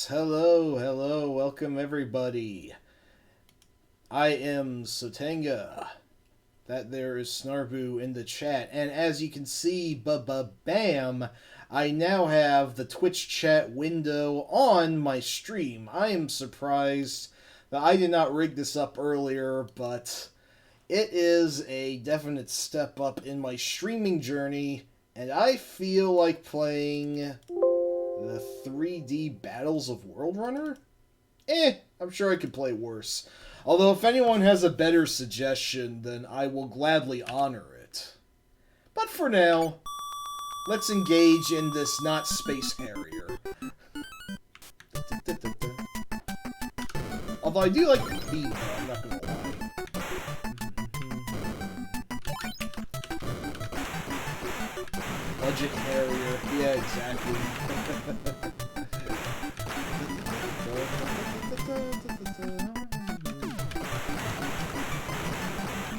Hello, welcome everybody. I am Sotenga. That there is Snarbu in the chat, and as you can see, bam, I now have the Twitch chat window on my stream. I am surprised that I did not rig this up earlier, but it is a definite step up in my streaming journey, and I feel like playing the 3D Battles of Worldrunner? I'm sure I could play worse. Although if anyone has a better suggestion, then I will gladly honor it. But for now, let's engage in this not Space Harrier. Although I do like the theme, I'm not gonna lie. Budget Harrier, yeah, exactly.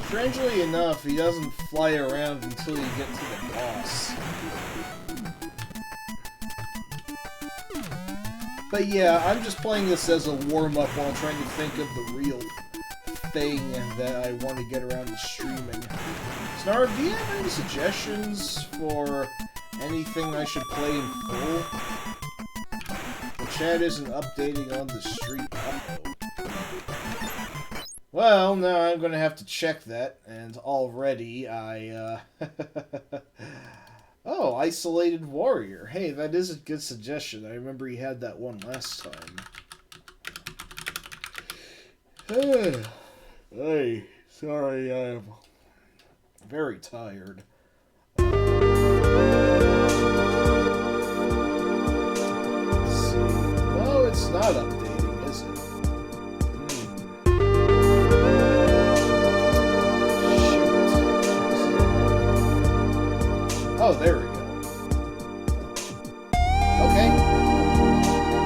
Strangely enough, he doesn't fly around until you get to the boss. But yeah, I'm just playing this as a warm-up while trying to think of the real thing that I want to get around to streaming. Snar, do you have any suggestions for anything I should play in full? The chat isn't updating on the stream. Uh-oh. Well, now I'm going to have to check that, and already I, Oh, Isolated Warrior. Hey, that is a good suggestion. I remember he had that one last time. Hey, sorry, I'm very tired. Let's see. No, it's not updating, is it? Oh, there we go. Okay.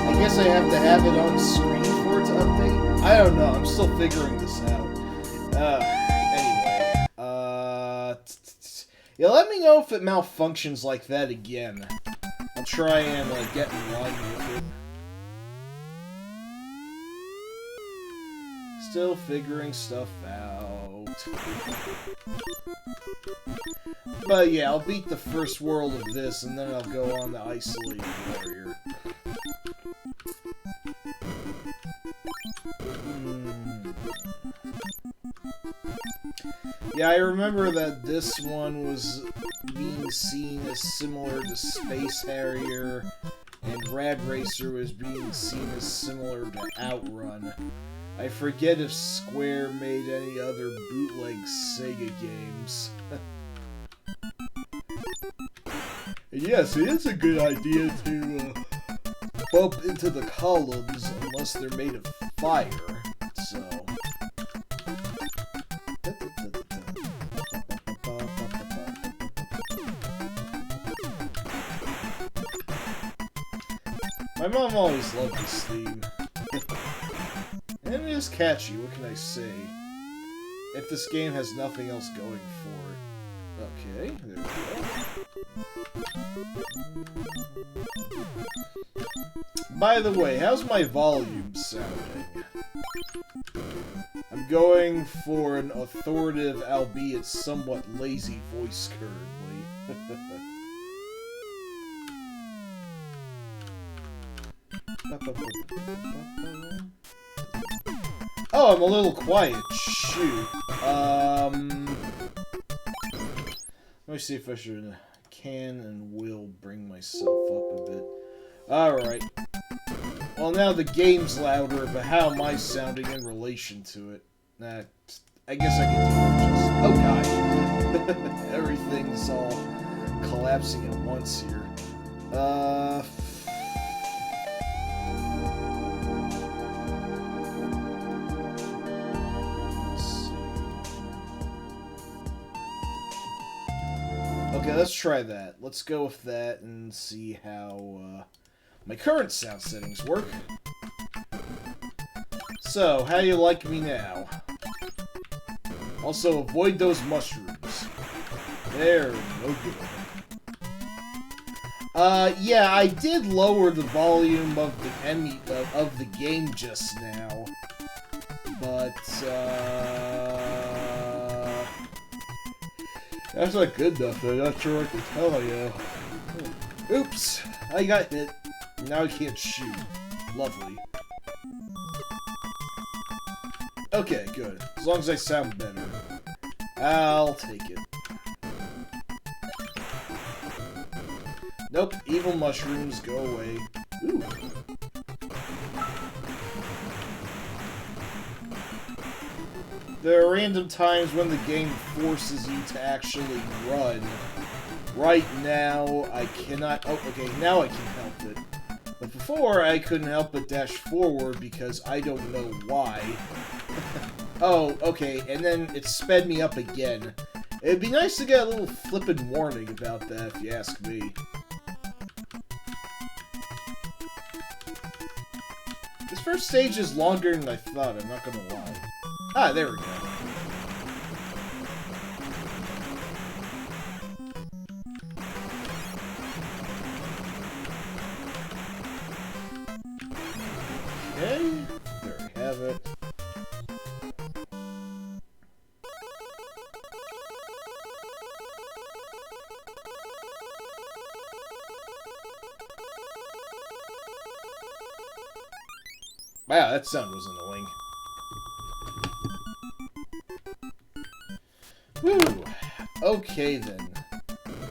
I guess I have to have it on screen for it to update? I don't know. I'm still figuring this out. Anyway. Yeah, let me know if it malfunctions like that again. I'll try and get in line with it. Still figuring stuff out. But yeah, I'll beat the first world of this, and then I'll go on to Isolated Warrior. Yeah, I remember that this one was being seen as similar to Space Harrier, and Rad Racer was being seen as similar to Outrun. I forget if Square made any other bootleg Sega games. Yes, it is a good idea to bump into the columns unless they're made of fire, so... My mom always loved this theme. And it is catchy, what can I say? If this game has nothing else going for it. Okay, there we go. By the way, how's my volume sounding? I'm going for an authoritative, albeit somewhat lazy voice currently. Oh, I'm a little quiet. Shoot. Let me see if I can and will bring myself up a bit. Alright. Well, now the game's louder, but how am I sounding in relation to it? Nah, I guess I can do it just... Oh, God. Everything's all collapsing at once here. Okay, let's try that. Let's go with that and see how my current sound settings work. So, how you like me now? Also, avoid those mushrooms. They're no good. Yeah, I did lower the volume of the game just now, but that's not good enough. I'm not sure what to tell you. Oops, I got hit. Now I can't shoot. Lovely. Okay, good. As long as I sound better, I'll take it. Nope, evil mushrooms, go away. Ooh. There are random times when the game forces you to actually run. Right now, I cannot... Oh, okay, now I can help it. But before, I couldn't help but dash forward because I don't know why. Oh, okay, and then it sped me up again. It'd be nice to get a little flippin' warning about that, if you ask me. This first stage is longer than I thought, I'm not gonna lie. Ah, there we go. Okay, there we have it. Wow, that sound was annoying. Woo! Okay then.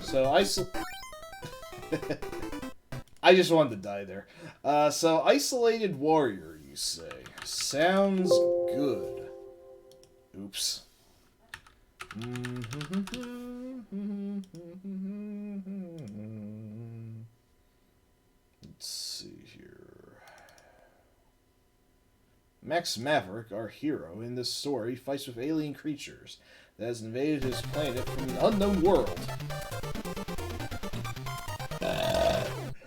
So I just wanted to die there. So isolated warrior, you say? Sounds good. Oops. Let's see here. Max Maverick, our hero in this story, fights with alien creatures that has invaded his planet from an unknown world.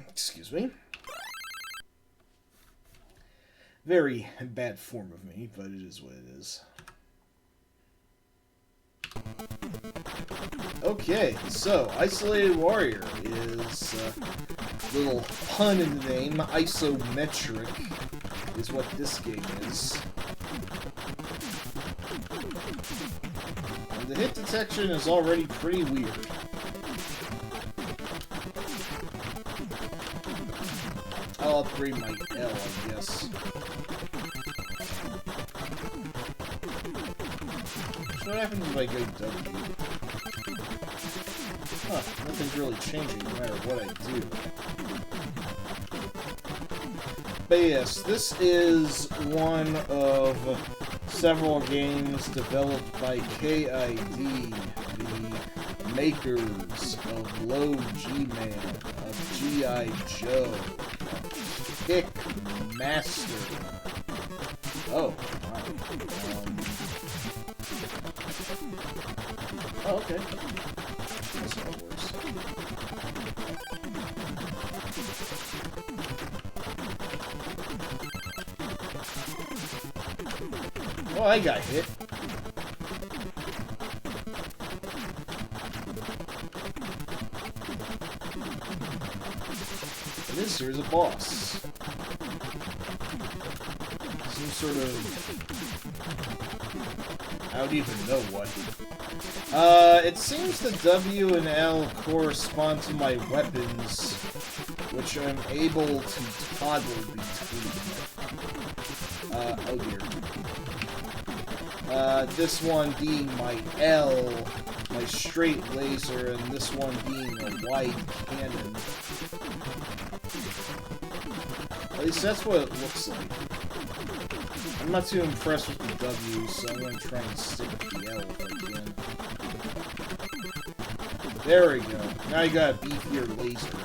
Excuse me. Very bad form of me, but it is what it is. Okay, so Isolated Warrior is a little pun in the name, isometric is what this game is. And the hit detection is already pretty weird. I'll upgrade my L, I guess. So what happens if I go W? Huh, nothing's really changing no matter what I do. But yes, this is one of several games developed by KID, the makers of Low G-Man, of G.I. Joe, Kickmaster. Oh, wow. Oh, okay. That's how it works. Oh, I got hit. This here's a boss. Some sort of... I don't even know what. It seems the W and L correspond to my weapons, which I'm able to toggle between. Oh dear. This one being my L, my straight laser, and this one being a wide cannon. At least that's what it looks like. I'm not too impressed with the W, so I'm going to try and stick with the L if I can. There we go. Now you got a beefier laser.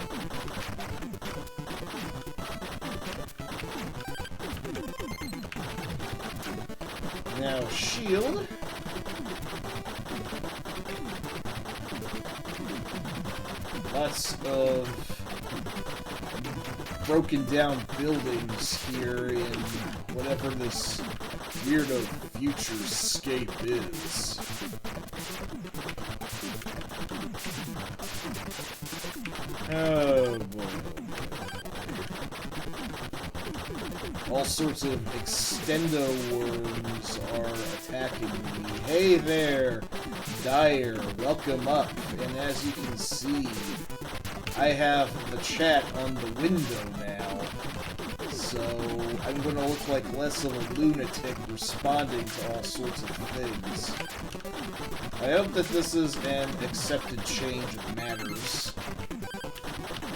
Now shield. Lots of broken down buildings here in whatever this weirdo futurescape is. Oh boy. All sorts of extendo worms are attacking me. Hey there, Dyer, welcome up. And as you can see, I have the chat on the window now. So I'm going to look like less of a lunatic responding to all sorts of things. I hope that this is an accepted change of matters.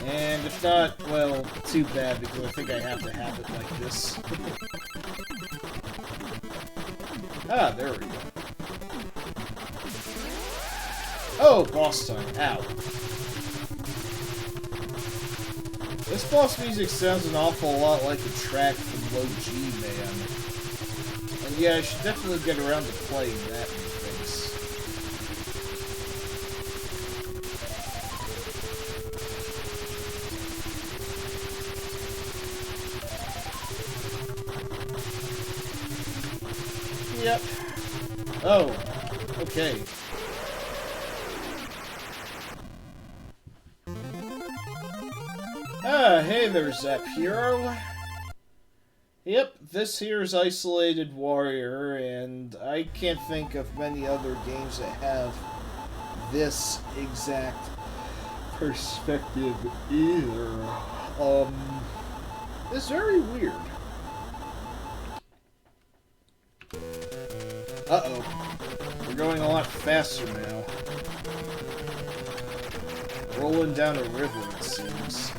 And if not, well, too bad, because I think I have to have it like this. Ah, there we go. Oh, boss time. Ow. This boss music sounds an awful lot like a track from Low G Man. And yeah, I should definitely get around to playing that interface. Yep. Oh, okay. Ah, hey there, Zap Hero. Yep, this here's Isolated Warrior, and I can't think of many other games that have this exact perspective either. It's very weird. Uh-oh. We're going a lot faster now. Rolling down a river, it seems.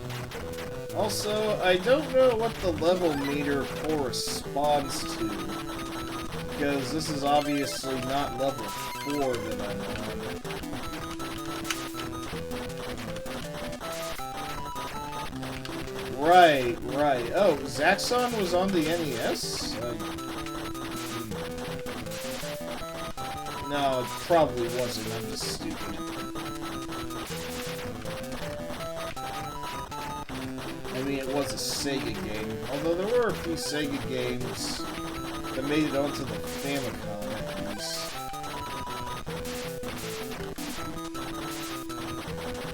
Also, I don't know what the level meter corresponds to, because this is obviously not level 4 that I'm on. Right. Oh, Zaxxon was on the NES? No, it probably wasn't. I'm just stupid. I mean, it was a Sega game, although there were a few Sega games that made it onto the Famicom at least.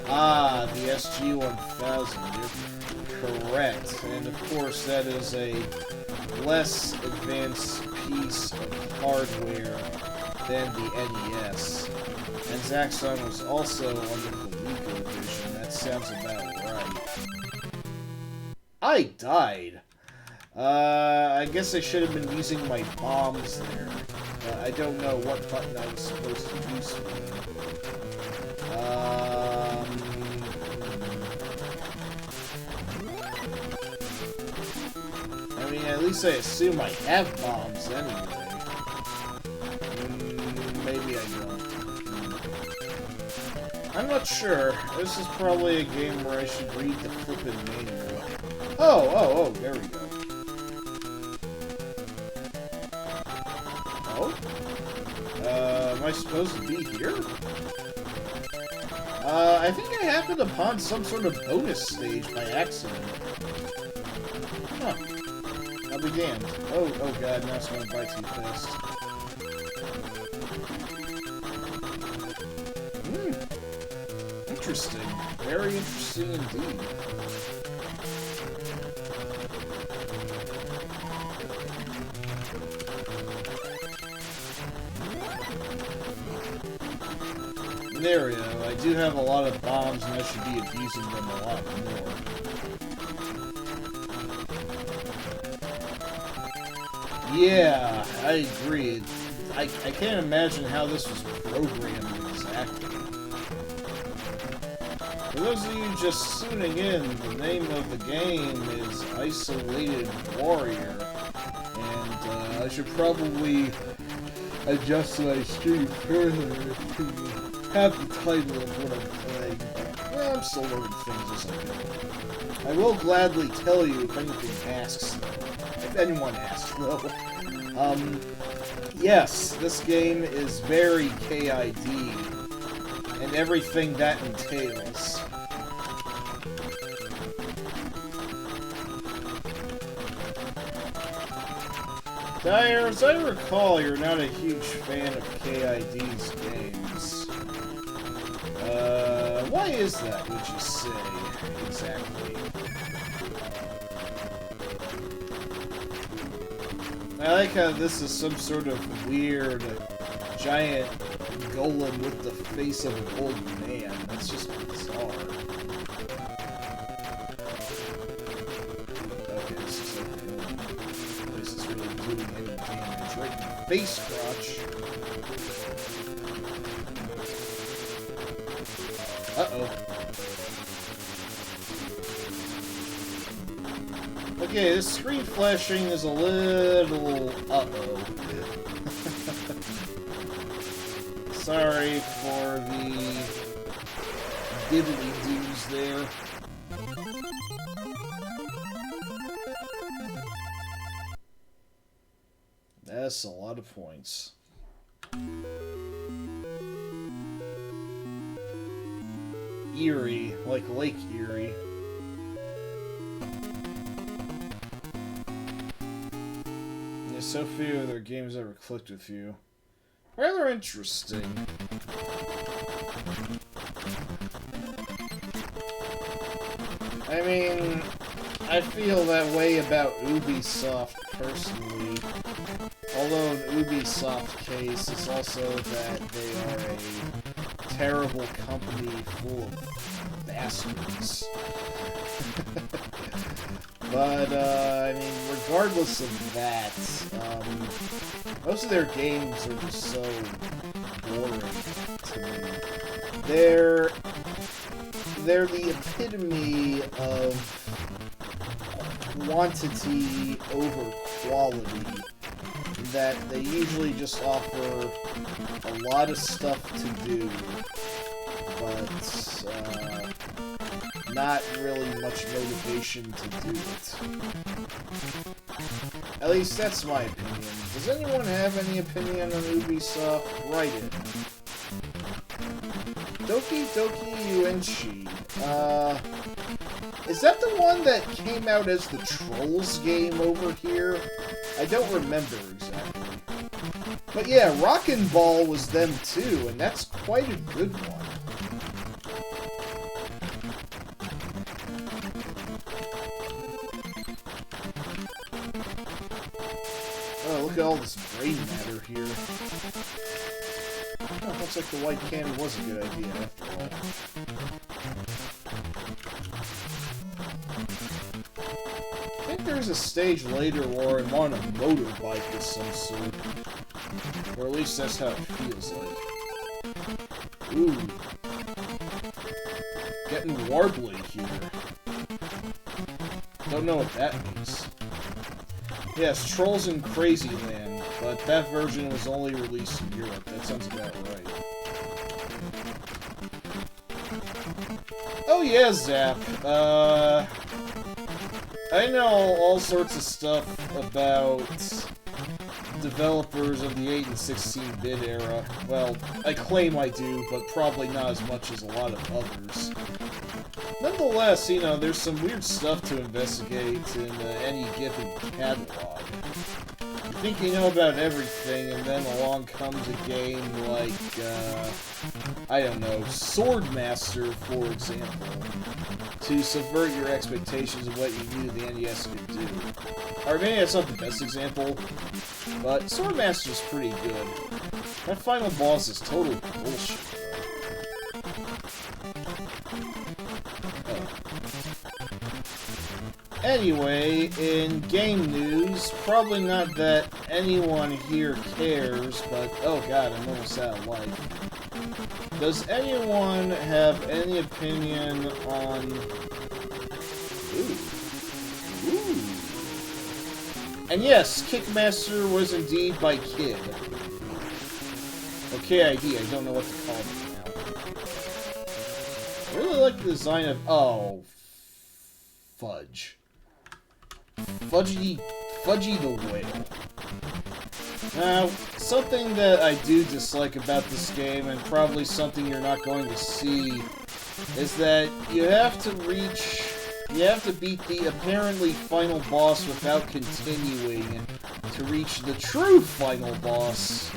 Ah, the SG-1000, you're correct. And of course, that is a less advanced piece of hardware than the NES. And Zaxxon was also on the ColecoVision. That sounds about right. I died. I guess I should have been using my bombs there. I don't know what button I was supposed to use for them. I mean, at least I assume I have bombs anyway. Maybe I don't. I'm not sure. This is probably a game where I should read the flippin' manual. Oh, there we go. Oh? Am I supposed to be here? I think I happened upon some sort of bonus stage by accident. Huh. I'll be damned. Oh god, now it's going by too fast. Interesting. Very interesting indeed. There we go. I do have a lot of bombs, and I should be abusing them a lot more. Yeah, I agree. I can't imagine how this was programmed exactly. For those of you just tuning in, the name of the game is Isolated Warrior, and I should probably adjust my stream further to have the title of what I'm playing, but well, I'm still learning things as I go. I will gladly tell you if anything asks, though. If anyone asks, though. Yes, this game is very KID, and everything that entails. Dyer, as I recall, you're not a huge fan of KID's games. Why is that, would you say, exactly? I like how this is some sort of weird, giant golem with the face of an old man. That's just bizarre. Okay, this is like the only place that's really doing any damage. Right in the face crotch. Uh-oh. Okay, this screen flashing is a little uh-oh. Sorry for the diddly-doos there. That's a lot of points. Erie, like Lake Erie. There's so few of their games ever clicked with you. Rather interesting. I mean, I feel that way about Ubisoft personally. Although in Ubisoft's case, it's also that they are a terrible company full of bastards. But, I mean, regardless of that, most of their games are just so boring to me. They're the epitome of quantity over quality, that they usually just offer a lot of stuff to do, but not really much motivation to do it. At least that's my opinion. Does anyone have any opinion on Ubisoft? Write it. Doki Doki Yuenchi. Is that the one that came out as the Trolls game over here? I don't remember exactly. But yeah, Rockin' Ball was them too, and that's quite a good one. Oh, look at all this brain matter here. Oh, looks like the white candy was a good idea after all. I think there's a stage later where I'm on a motorbike of some sort. Or at least that's how it feels like. Ooh. Getting warbly here. Don't know what that means. Yes, Trolls in Crazy Land, but that version was only released in Europe. That sounds about right. Oh yeah, Zap. I know all sorts of stuff about developers of the 8 and 16-bit era. Well, I claim I do, but probably not as much as a lot of others. Nonetheless, you know, there's some weird stuff to investigate in any given catalog. You think you know about everything, and then along comes a game like, I don't know, Swordmaster, for example, to subvert your expectations of what you knew the NES could do. Or maybe that's not the best example, but Swordmaster's pretty good. That final boss is total bullshit. Anyway, in game news, probably not that anyone here cares, but oh god, I'm almost out of life. Does anyone have any opinion on... Ooh. And yes, Kickmaster was indeed by Kid. Okay, ID, I don't know what to call it now. I really like the design of... Oh, fudge. Fudgy the Whale. Now, something that I do dislike about this game, and probably something you're not going to see, is that you have to beat the apparently final boss without continuing to reach the true final boss.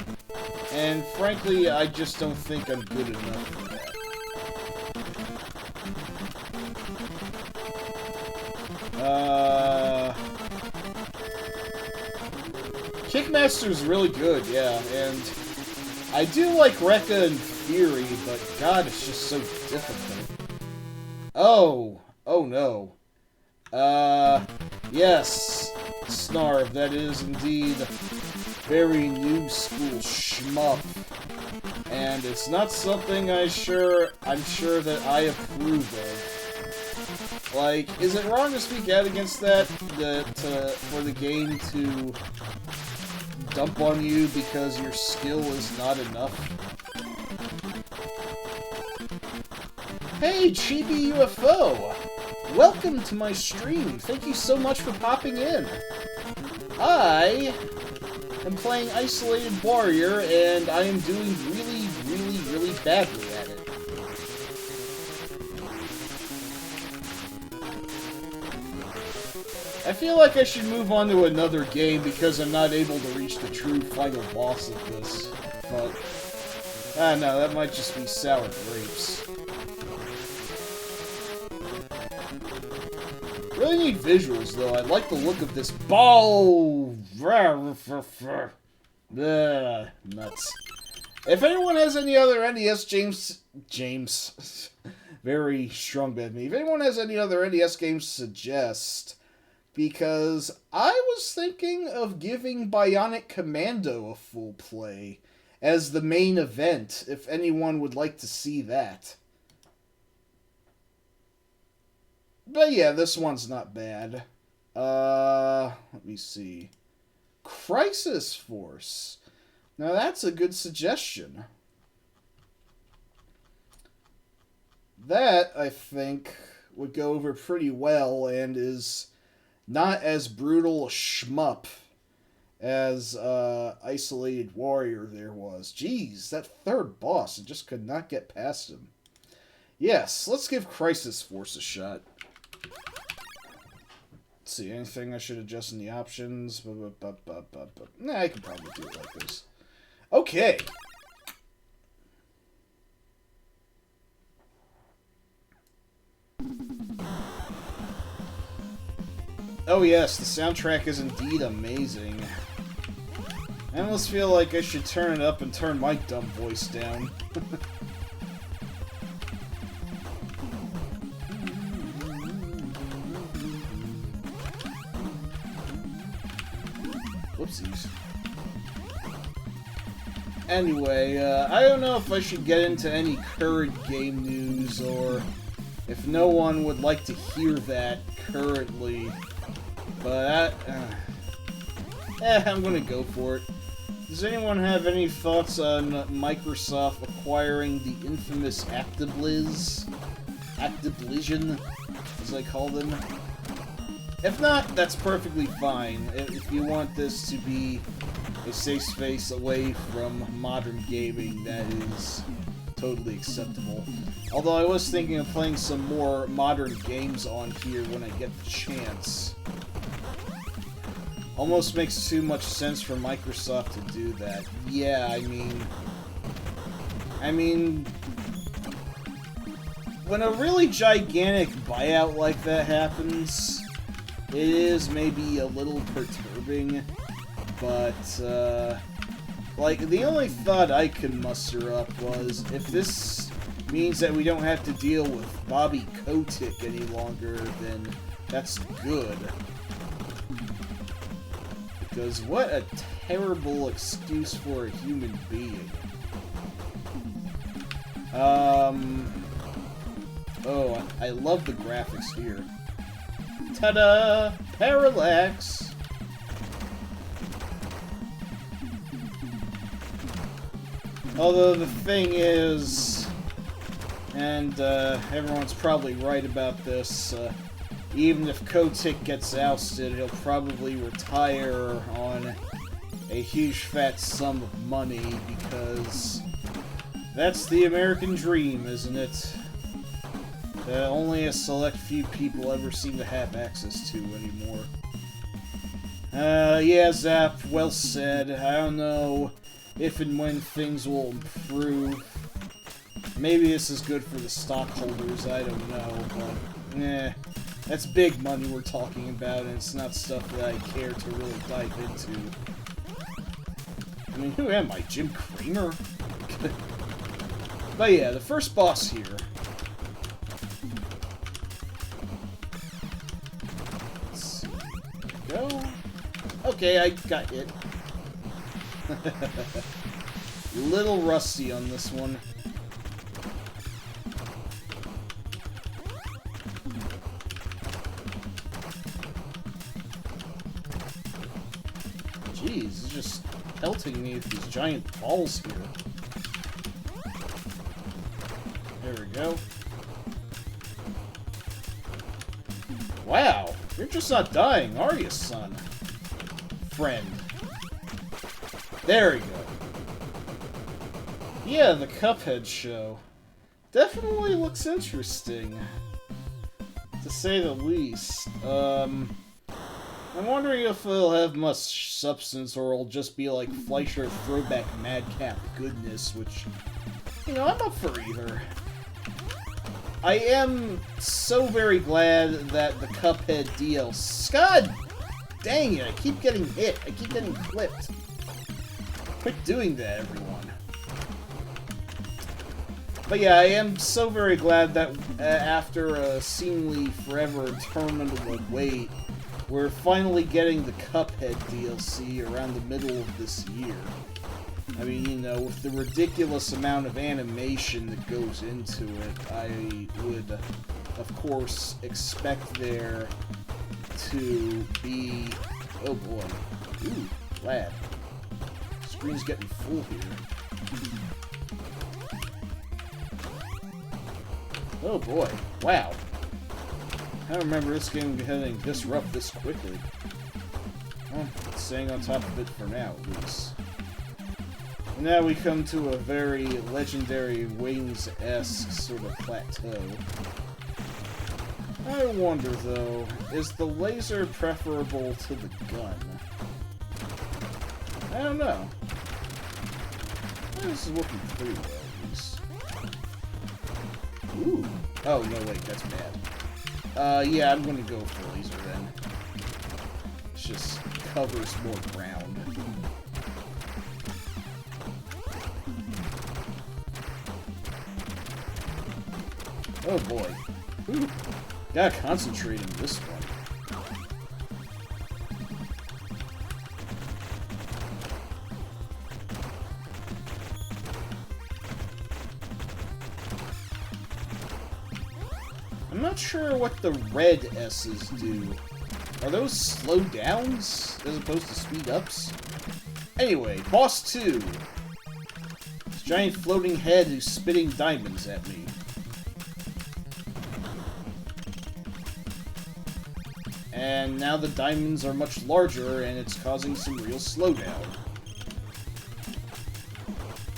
And frankly, I just don't think I'm good enough for that. Kickmaster's really good, yeah, and I do like Rekka in theory, but god, it's just so difficult. Oh no. Yes, Snarv, that is indeed very new school shmup. And it's not something I'm sure that I approve of. Like, is it wrong to speak out against that? For the game to dump on you because your skill is not enough? Hey, Chibi UFO! Welcome to my stream. Thank you so much for popping in. I am playing Isolated Warrior, and I am doing really badly at it. I feel like I should move on to another game because I'm not able to reach the true final boss of this. But, I don't know, that might just be sour grapes. Really need visuals, though. I like the look of this ball. Nuts. If anyone has any other NES James, very strong bad me. If anyone has any other NES games, suggest, because I was thinking of giving Bionic Commando a full play as the main event. If anyone would like to see that. But yeah, this one's not bad. Let me see. Crisis Force. Now that's a good suggestion. That, I think, would go over pretty well and is not as brutal a shmup as Isolated Warrior there was. Jeez, that third boss, I just could not get past him. Yes, let's give Crisis Force a shot. Let's see, anything I should adjust in the options? Nah, I can probably do it like this. Okay. Oh yes, the soundtrack is indeed amazing. I almost feel like I should turn it up and turn my dumb voice down. Whoopsies. Anyway, I don't know if I should get into any current game news, or if no one would like to hear that currently. But, I'm gonna go for it. Does anyone have any thoughts on Microsoft acquiring the infamous Activision, as I call them? If not, that's perfectly fine. If you want this to be a safe space away from modern gaming, that is totally acceptable. Although I was thinking of playing some more modern games on here when I get the chance. Almost makes too much sense for Microsoft to do that. Yeah, I mean, when a really gigantic buyout like that happens, it is maybe a little perturbing, but, like, the only thought I could muster up was, if this means that we don't have to deal with Bobby Kotick any longer, then that's good. Because what a terrible excuse for a human being. Oh, I love the graphics here. Ta-da! Parallax! Although the thing is, and everyone's probably right about this, even if Kotick gets ousted, he'll probably retire on a huge fat sum of money, because that's the American dream, isn't it? That only a select few people ever seem to have access to anymore. Yeah, Zap, well said. I don't know if and when things will improve. Maybe this is good for the stockholders, I don't know, but, That's big money we're talking about, and it's not stuff that I care to really dive into. I mean, who am I? Jim Cramer? But yeah, the first boss here. Let's see. There we go. Okay, I got hit. Little rusty on this one. Jeez, it's just pelting me with these giant balls here. There we go. Wow, you're just not dying, are you, son? Friend. There we go. Yeah, the Cuphead show. Definitely looks interesting. To say the least. I'm wondering if it'll have much substance or it'll just be like Fleischer throwback madcap goodness, which, you know, I'm up for either. I am so very glad that the Cuphead DLC... God dang it, I keep getting hit. I keep getting clipped. Quit doing that, everyone. But yeah, I am so very glad that after a seemingly forever interminable wait, we're finally getting the Cuphead DLC around the middle of this year. I mean, you know, with the ridiculous amount of animation that goes into it, I would, of course, expect there to be... Oh boy. Ooh, lad. Screen's getting full here. Oh boy. Wow. I don't remember this game getting this rough this quickly. Well, staying on top of it for now, at least. And now we come to a very legendary Wings-esque sort of plateau. I wonder, though, is the laser preferable to the gun? I don't know. This is looking pretty well, at least. Ooh. Oh, no, wait, that's bad. Yeah, I'm gonna go for laser, then. It just covers more ground. Oh, boy. Ooh. Gotta concentrate on this one. I'm not sure what the red S's do. Are those slowdowns as opposed to speed ups? Anyway, boss 2. This giant floating head who's spitting diamonds at me. And now the diamonds are much larger, and it's causing some real slowdown.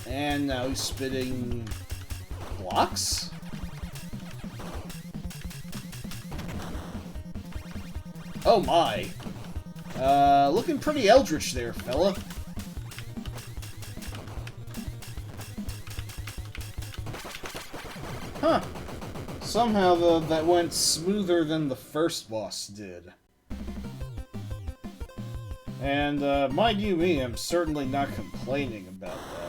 And now he's spitting... blocks? Oh my. Looking pretty eldritch there, fella. Huh. Somehow, though, that went smoother than the first boss did. And, mind you me, I'm certainly not complaining about that.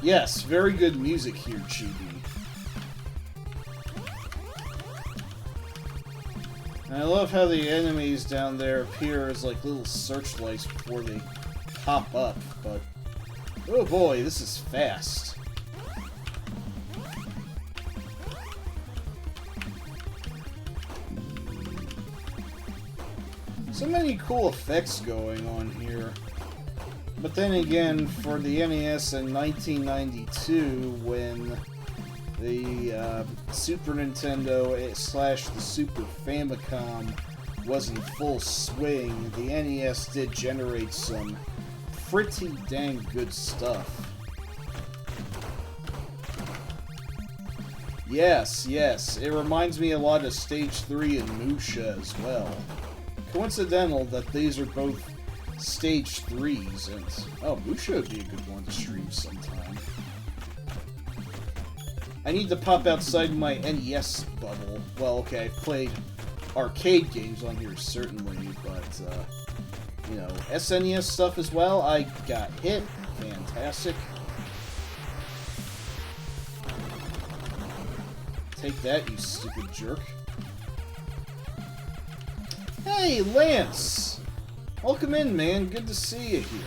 Yes, very good music here, Chibi. And I love how the enemies down there appear as like little searchlights before they pop up, but... oh boy, this is fast. So many cool effects going on here. But then again, for the NES in 1992, when the Super Nintendo / the Super Famicom was in full swing, the NES did generate some pretty dang good stuff. Yes, yes. It reminds me a lot of Stage 3 and Musha as well. Coincidental that these are both Stage 3s, and... oh, Musha would be a good one to stream sometime. I need to pop outside my NES bubble. Well, okay, I've played arcade games on here, certainly, but, you know, SNES stuff as well. I got hit. Fantastic. Take that, you stupid jerk. Hey, Lance! Welcome in, man. Good to see you here.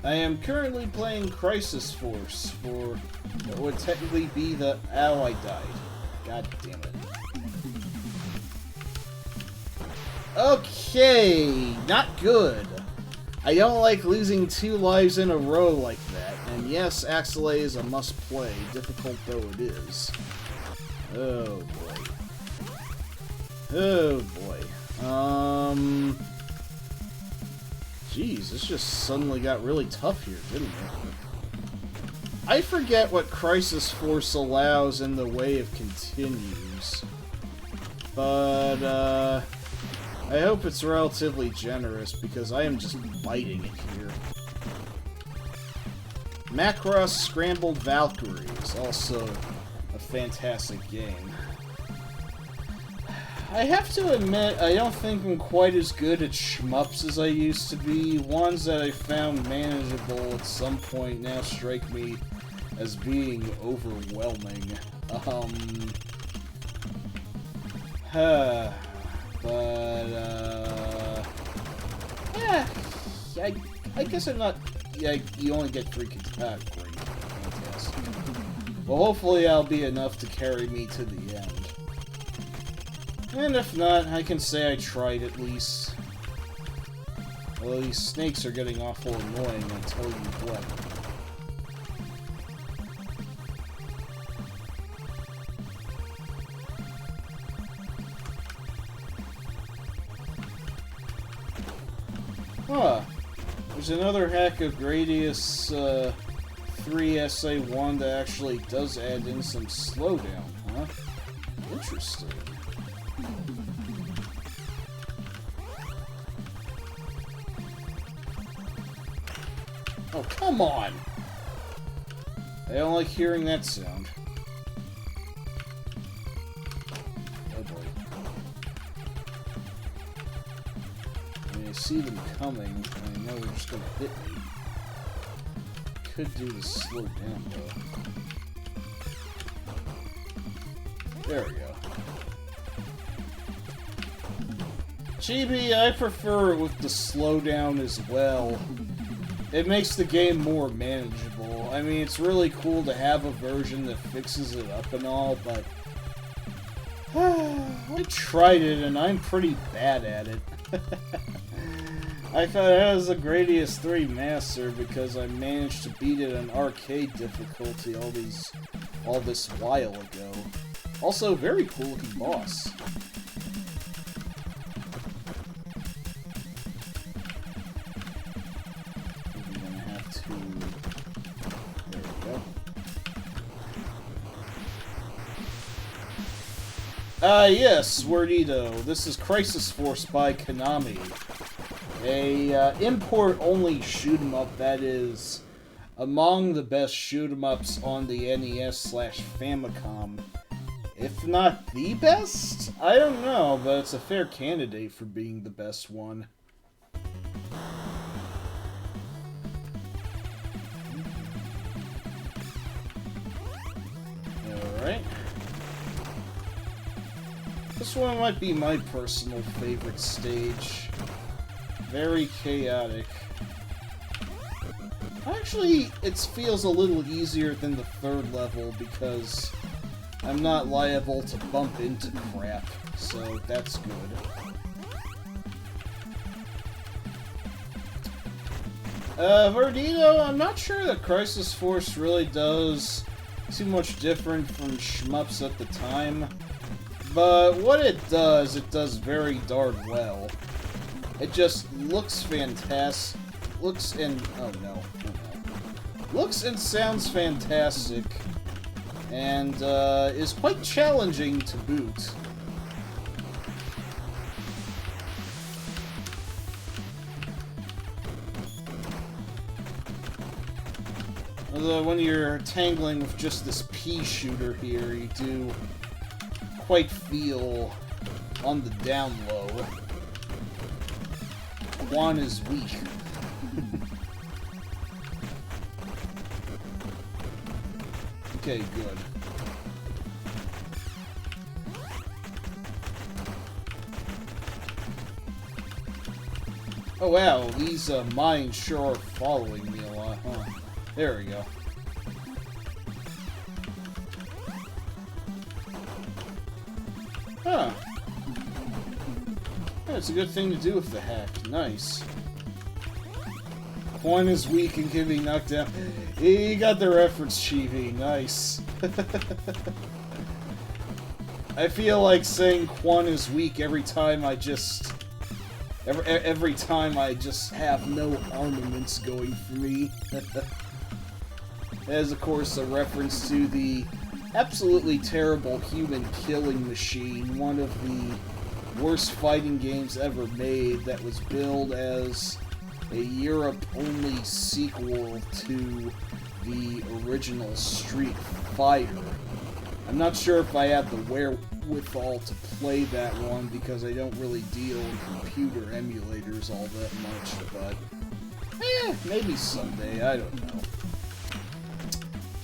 I am currently playing Crisis Force for what would technically be the... ow, I died. God damn it. Okay, not good. I don't like losing 2 lives in a row like that. And yes, Axelay is a must-play, difficult though it is. Oh boy. Oh boy. Jeez, this just suddenly got really tough here, didn't it? I forget what Crisis Force allows in the way of continues. But, I hope it's relatively generous, because I am just biting it here. Macross Scrambled Valkyrie is also a fantastic game. I have to admit, I don't think I'm quite as good at shmups as I used to be. Ones that I found manageable at some point now strike me as being overwhelming. Yeah, I guess I'm not, yeah, you only get 3 great, fantastic. Well, hopefully I'll be enough to carry me to the end. And if not, I can say I tried at least. Well, these snakes are getting awful annoying, I tell you what. Huh. There's another hack of Gradius 3SA1 that actually does add in some slowdown, huh? Interesting. Oh, come on! I don't like hearing that sound. Oh boy. I mean, I see them coming, and I know they're just gonna hit me. Could do to slow down, though. There we go. Chibi, I prefer it with the slowdown as well. It makes the game more manageable. I mean, it's really cool to have a version that fixes it up and all, but... I tried it, and I'm pretty bad at it. I thought I was a Gradius 3 master because I managed to beat it on arcade difficulty all this while ago. Also, very cool looking boss. Yes, Wordito. This is Crisis Force by Konami. A import-only shoot-'em-up that is among the best shoot-'em-ups on the NES/Famicom. If not the best? I don't know, but it's a fair candidate for being the best one. Alright. This one might be my personal favorite stage. Very chaotic. Actually, it feels a little easier than the 3rd level because I'm not liable to bump into crap, so that's good. Verdito, I'm not sure that Crisis Force really does too much different from shmups at the time. But what it does very darn well. It just looks fantastic. Oh no. looks and sounds fantastic, and is quite challenging to boot. Although when you're tangling with just this pea shooter here, you do quite feel on the down low. Quan is weak. Okay, good. Oh wow, these mines sure are following me a lot, huh? There we go. Huh. That's a good thing to do with the hack. Nice. Quan is weak and can be knocked down. He got the reference, Chibi. Nice. I feel like saying Quan is weak every time I just... Every time I just have no armaments going for me. That is, of course, a reference to the absolutely terrible Human Killing Machine, one of the worst fighting games ever made, that was billed as a Europe-only sequel to the original Street Fighter. I'm not sure if I have the wherewithal to play that one because I don't really deal in computer emulators all that much, but maybe someday, I don't know.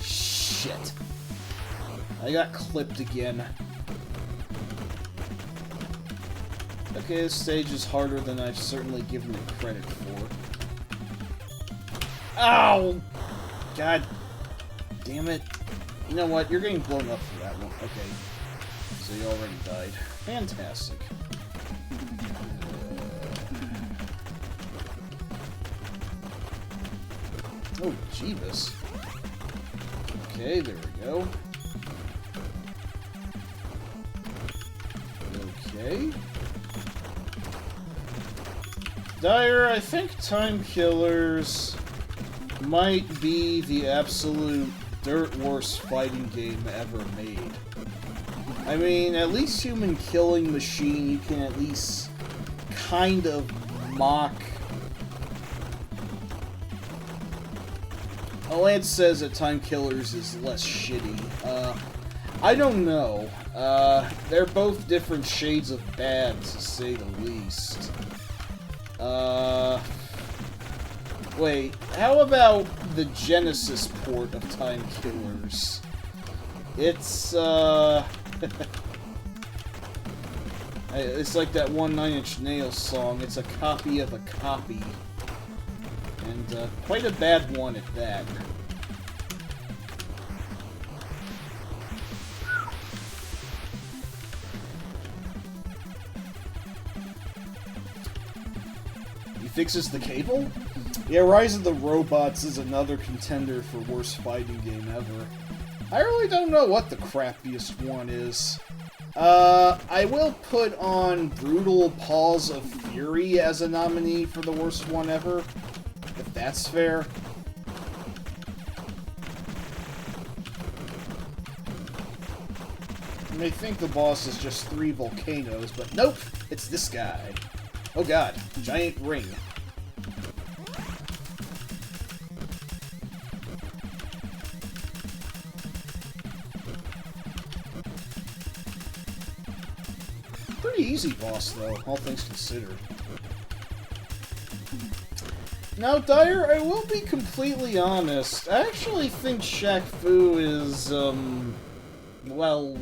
Shit. I got clipped again. Okay, this stage is harder than I've certainly given it credit for. Ow! God damn it. You know what? You're getting blown up for that one. Okay. So you already died. Fantastic. Oh, Jeebus. Okay, there we go. Okay. Dyer, I think Time Killers might be the absolute dirt worst fighting game ever made. I mean, at least Human Killing Machine, you can at least kind of mock. Lance says that Time Killers is less shitty. I don't know. They're both different shades of bad, to say the least. Wait, how about the Genesis port of Time Killers? It's, it's like that one Nine Inch Nails song, it's a copy of a copy. And, quite a bad one at that. He fixes the cable? Yeah, Rise of the Robots is another contender for worst fighting game ever. I really don't know what the crappiest one is. I will put on Brutal Paws of Fury as a nominee for the worst one ever, if that's fair. You may think the boss is just 3 volcanoes, but nope, it's this guy. Oh god, giant ring. Pretty easy boss, though, all things considered. Now, Dyer, I will be completely honest. I actually think Shaq Fu is, well,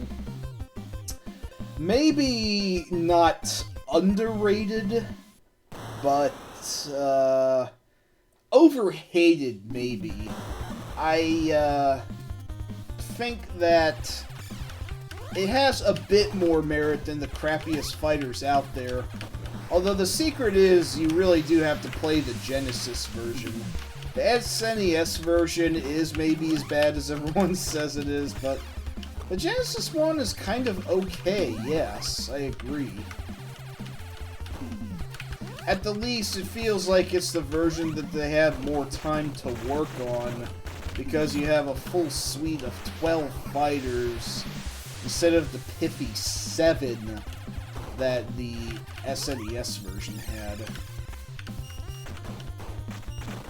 maybe not underrated, but, overhated, maybe. I, think that it has a bit more merit than the crappiest fighters out there. Although the secret is, you really do have to play the Genesis version. The SNES version is maybe as bad as everyone says it is, but the Genesis one is kind of okay, yes, I agree. At the least, it feels like it's the version that they have more time to work on because you have a full suite of 12 fighters instead of the pithy 7 that the SNES version had.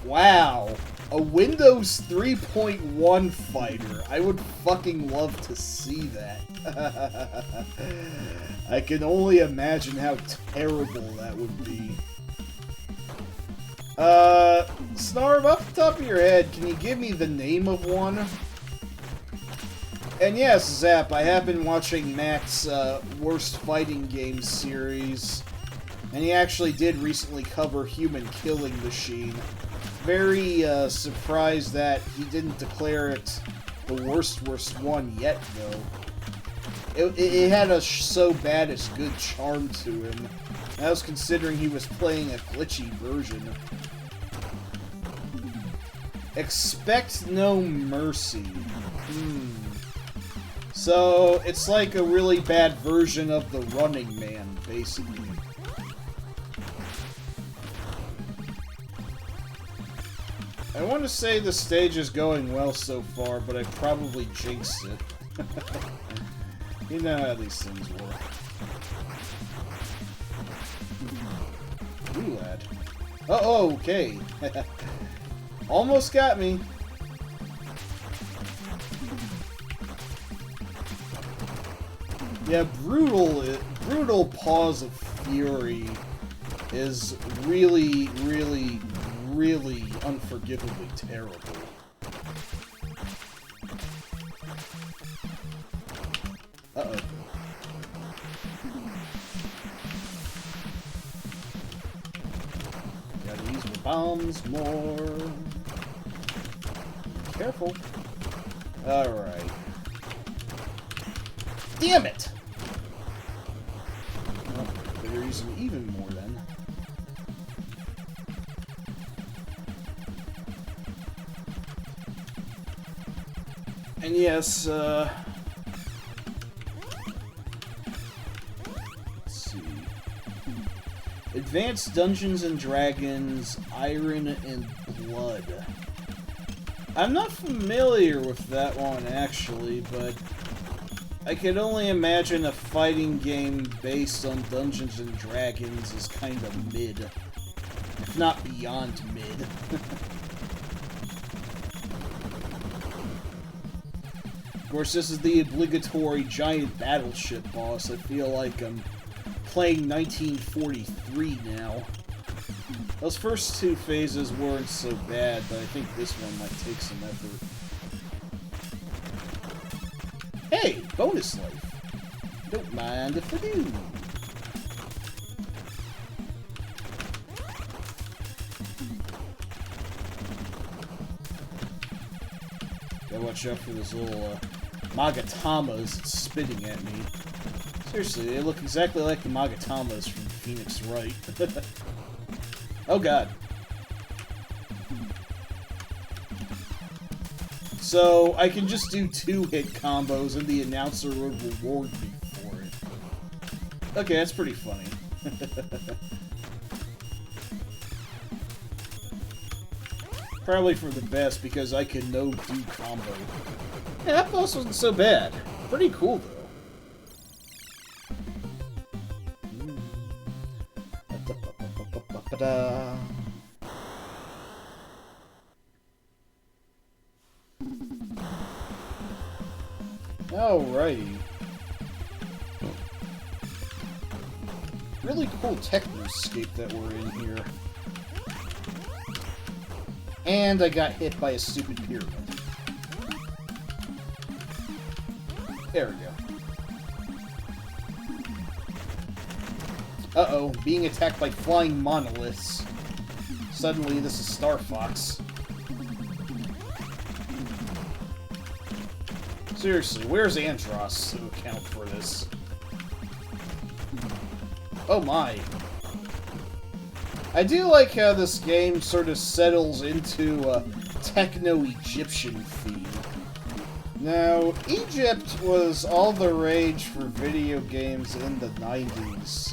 Wow! A Windows 3.1 fighter. I would fucking love to see that. I can only imagine how terrible that would be. Snarb, off the top of your head, can you give me the name of one? And yes, Zap, I have been watching Matt's Worst Fighting Games series, and he actually did recently cover Human Killing Machine. Very surprised that he didn't declare it the worst one yet, though. It had a so bad it's good charm to him. I was considering he was playing a glitchy version. Expect No Mercy. So, it's like a really bad version of the Running Man, basically. I want to say the stage is going well so far, but I probably jinxed it. You know how these things work. Ooh, lad. Oh, okay. Almost got me. Yeah, brutal Paws of Fury is really unforgivably terrible. Uh-oh. Gotta use the bombs more. Careful. Alright. Damn it! Oh, better use them even more then. And yes, let's see. Advanced Dungeons and Dragons, Iron and Blood. I'm not familiar with that one, actually, but I could only imagine a fighting game based on Dungeons and Dragons is kind of mid. If not beyond mid. Of course, this is the obligatory giant battleship boss. I feel like I'm playing 1943 now. Those first two phases weren't so bad, but I think this one might take some effort. Hey, bonus life. Don't mind if I do. Gotta watch out for those little Magatamas that's spitting at me. Seriously, they look exactly like the Magatamas from Phoenix Wright. Oh god. So, I can just do 2-hit combos and the announcer will reward me for it. Okay, that's pretty funny. Probably for the best, because I can no-do combo. Yeah, that boss wasn't so bad. Pretty cool, though. Alrighty. Really cool technoscape that we're in here. And I got hit by a stupid pyramid. There we go. Uh-oh, being attacked by flying monoliths. Suddenly, this is Star Fox. Seriously, where's Andros to account for this? Oh my. I do like how this game sort of settles into a techno-Egyptian theme. Now, Egypt was all the rage for video games in the 90s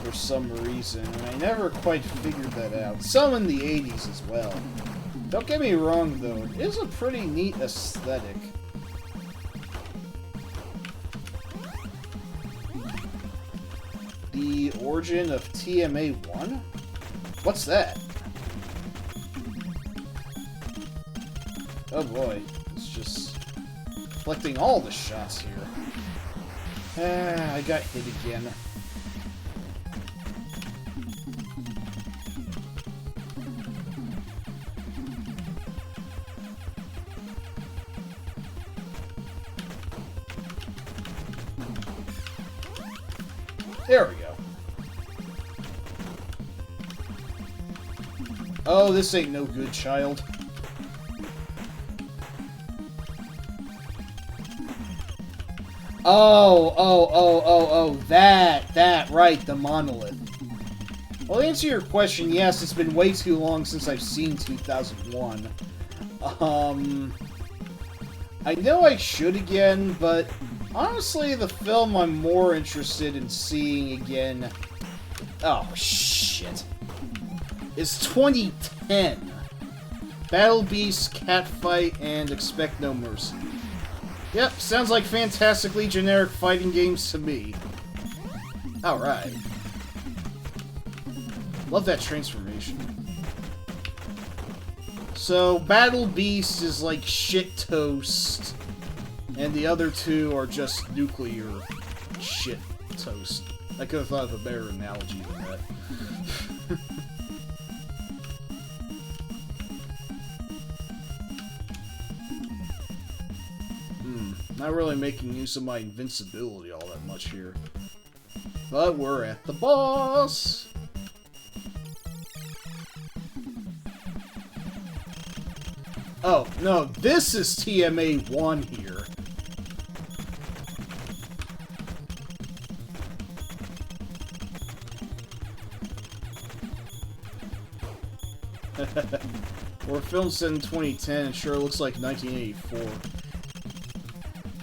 for some reason, and I never quite figured that out. Some in the 80s as well. Don't get me wrong, though. It is a pretty neat aesthetic. The origin of TMA1? What's that? Oh boy, it's just deflecting all the shots here. Ah, I got hit again. There we go. Oh, this ain't no good, child. Oh, that, right, the monolith. Well, to answer your question, yes, it's been way too long since I've seen 2001. I know I should again, but honestly, the film I'm more interested in seeing again... Oh, shit. Is 2010. Battle Beast, Catfight, and Expect No Mercy. Yep, sounds like fantastically generic fighting games to me. Alright. Love that transformation. So, Battle Beast is like shit toast, and the other two are just nuclear shit toast. I could have thought of a better analogy than that. Not really making use of my invincibility all that much here. But we're at the boss! Oh, no, this is TMA1 here. We're filmed set in 2010, it sure looks like 1984.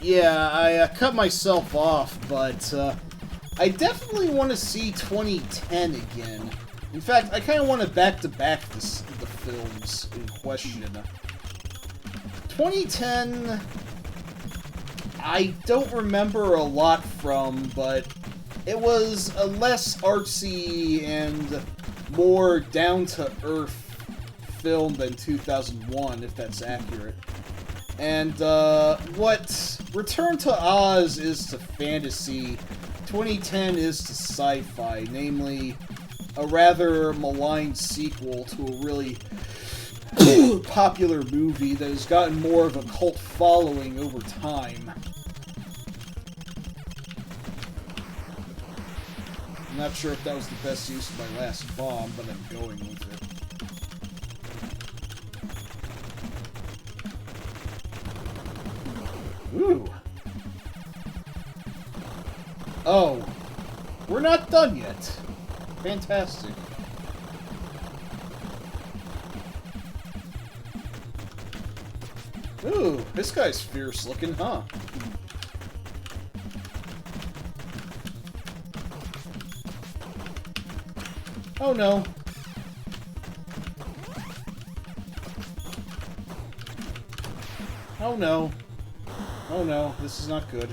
Yeah, I cut myself off, but I definitely want to see 2010 again. In fact, I kind of want to back-to-back the films in question. 2010, I don't remember a lot from, but it was a less artsy and more down-to-earth film than 2001, if that's accurate. And what Return to Oz is to fantasy, 2010 is to sci-fi, namely a rather maligned sequel to a really popular movie that has gotten more of a cult following over time. I'm not sure if that was the best use of my last bomb, but I'm going with it. Ooh. Oh. We're not done yet. Fantastic. Ooh, this guy's fierce looking, huh? Oh no. Oh no. Oh no, this is not good.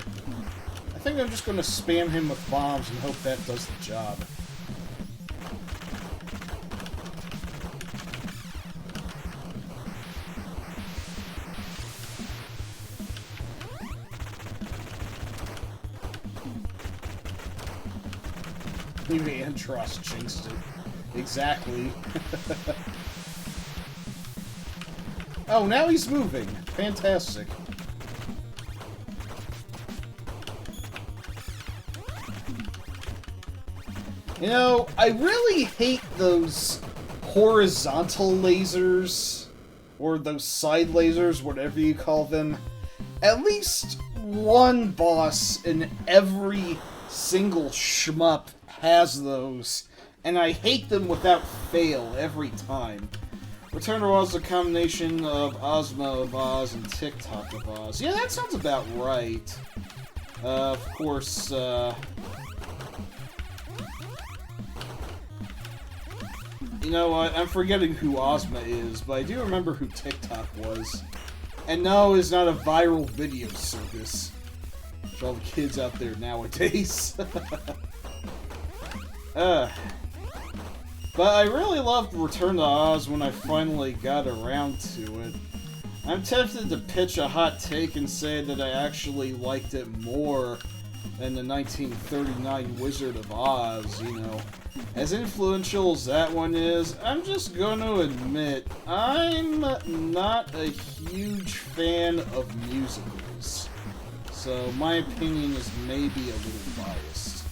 I think I'm just going to spam him with bombs and hope that does the job. Maybe Antros jinxed it. Exactly. Oh, now he's moving. Fantastic. You know, I really hate those horizontal lasers, or those side lasers, whatever you call them. At least one boss in every single shmup has those, and I hate them without fail every time. Return to Oz is a combination of Ozma of Oz and TikTok of Oz. Yeah, that sounds about right. Of course, You know what? I'm forgetting who Ozma is, but I do remember who TikTok was. And no, it's not a viral video service. For all the kids out there nowadays. But I really loved Return to Oz when I finally got around to it. I'm tempted to pitch a hot take and say that I actually liked it more than the 1939 Wizard of Oz, you know. As influential as that one is, I'm just gonna admit, I'm not a huge fan of musicals. So my opinion is maybe a little biased.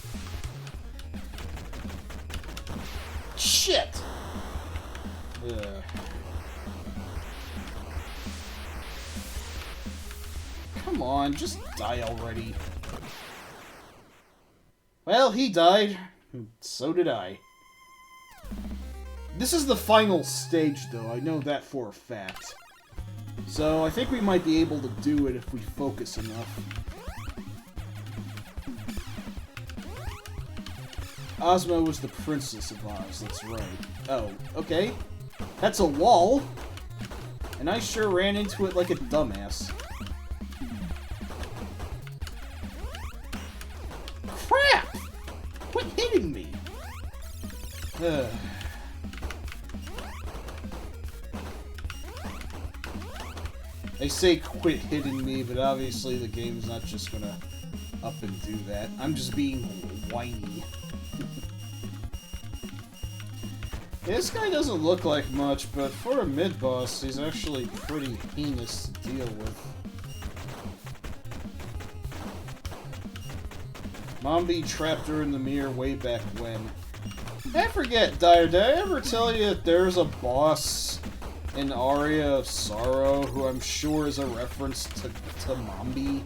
Shit! Ugh. Come on, just die already. Well, he died. So did I. This is the final stage, though. I know that for a fact. So I think we might be able to do it if we focus enough. Ozma was the Princess of Oz, that's right. Oh, okay. That's a wall. And I sure ran into it like a dumbass. Crap! Quit hitting me! They say quit hitting me, but obviously the game's not just gonna up and do that. I'm just being whiny. This guy doesn't look like much, but for a mid-boss, he's actually pretty heinous to deal with. Mombi trapped her in the mirror way back when. I forget, Dyer, did I ever tell you that there's a boss in Aria of Sorrow who I'm sure is a reference to Mombi?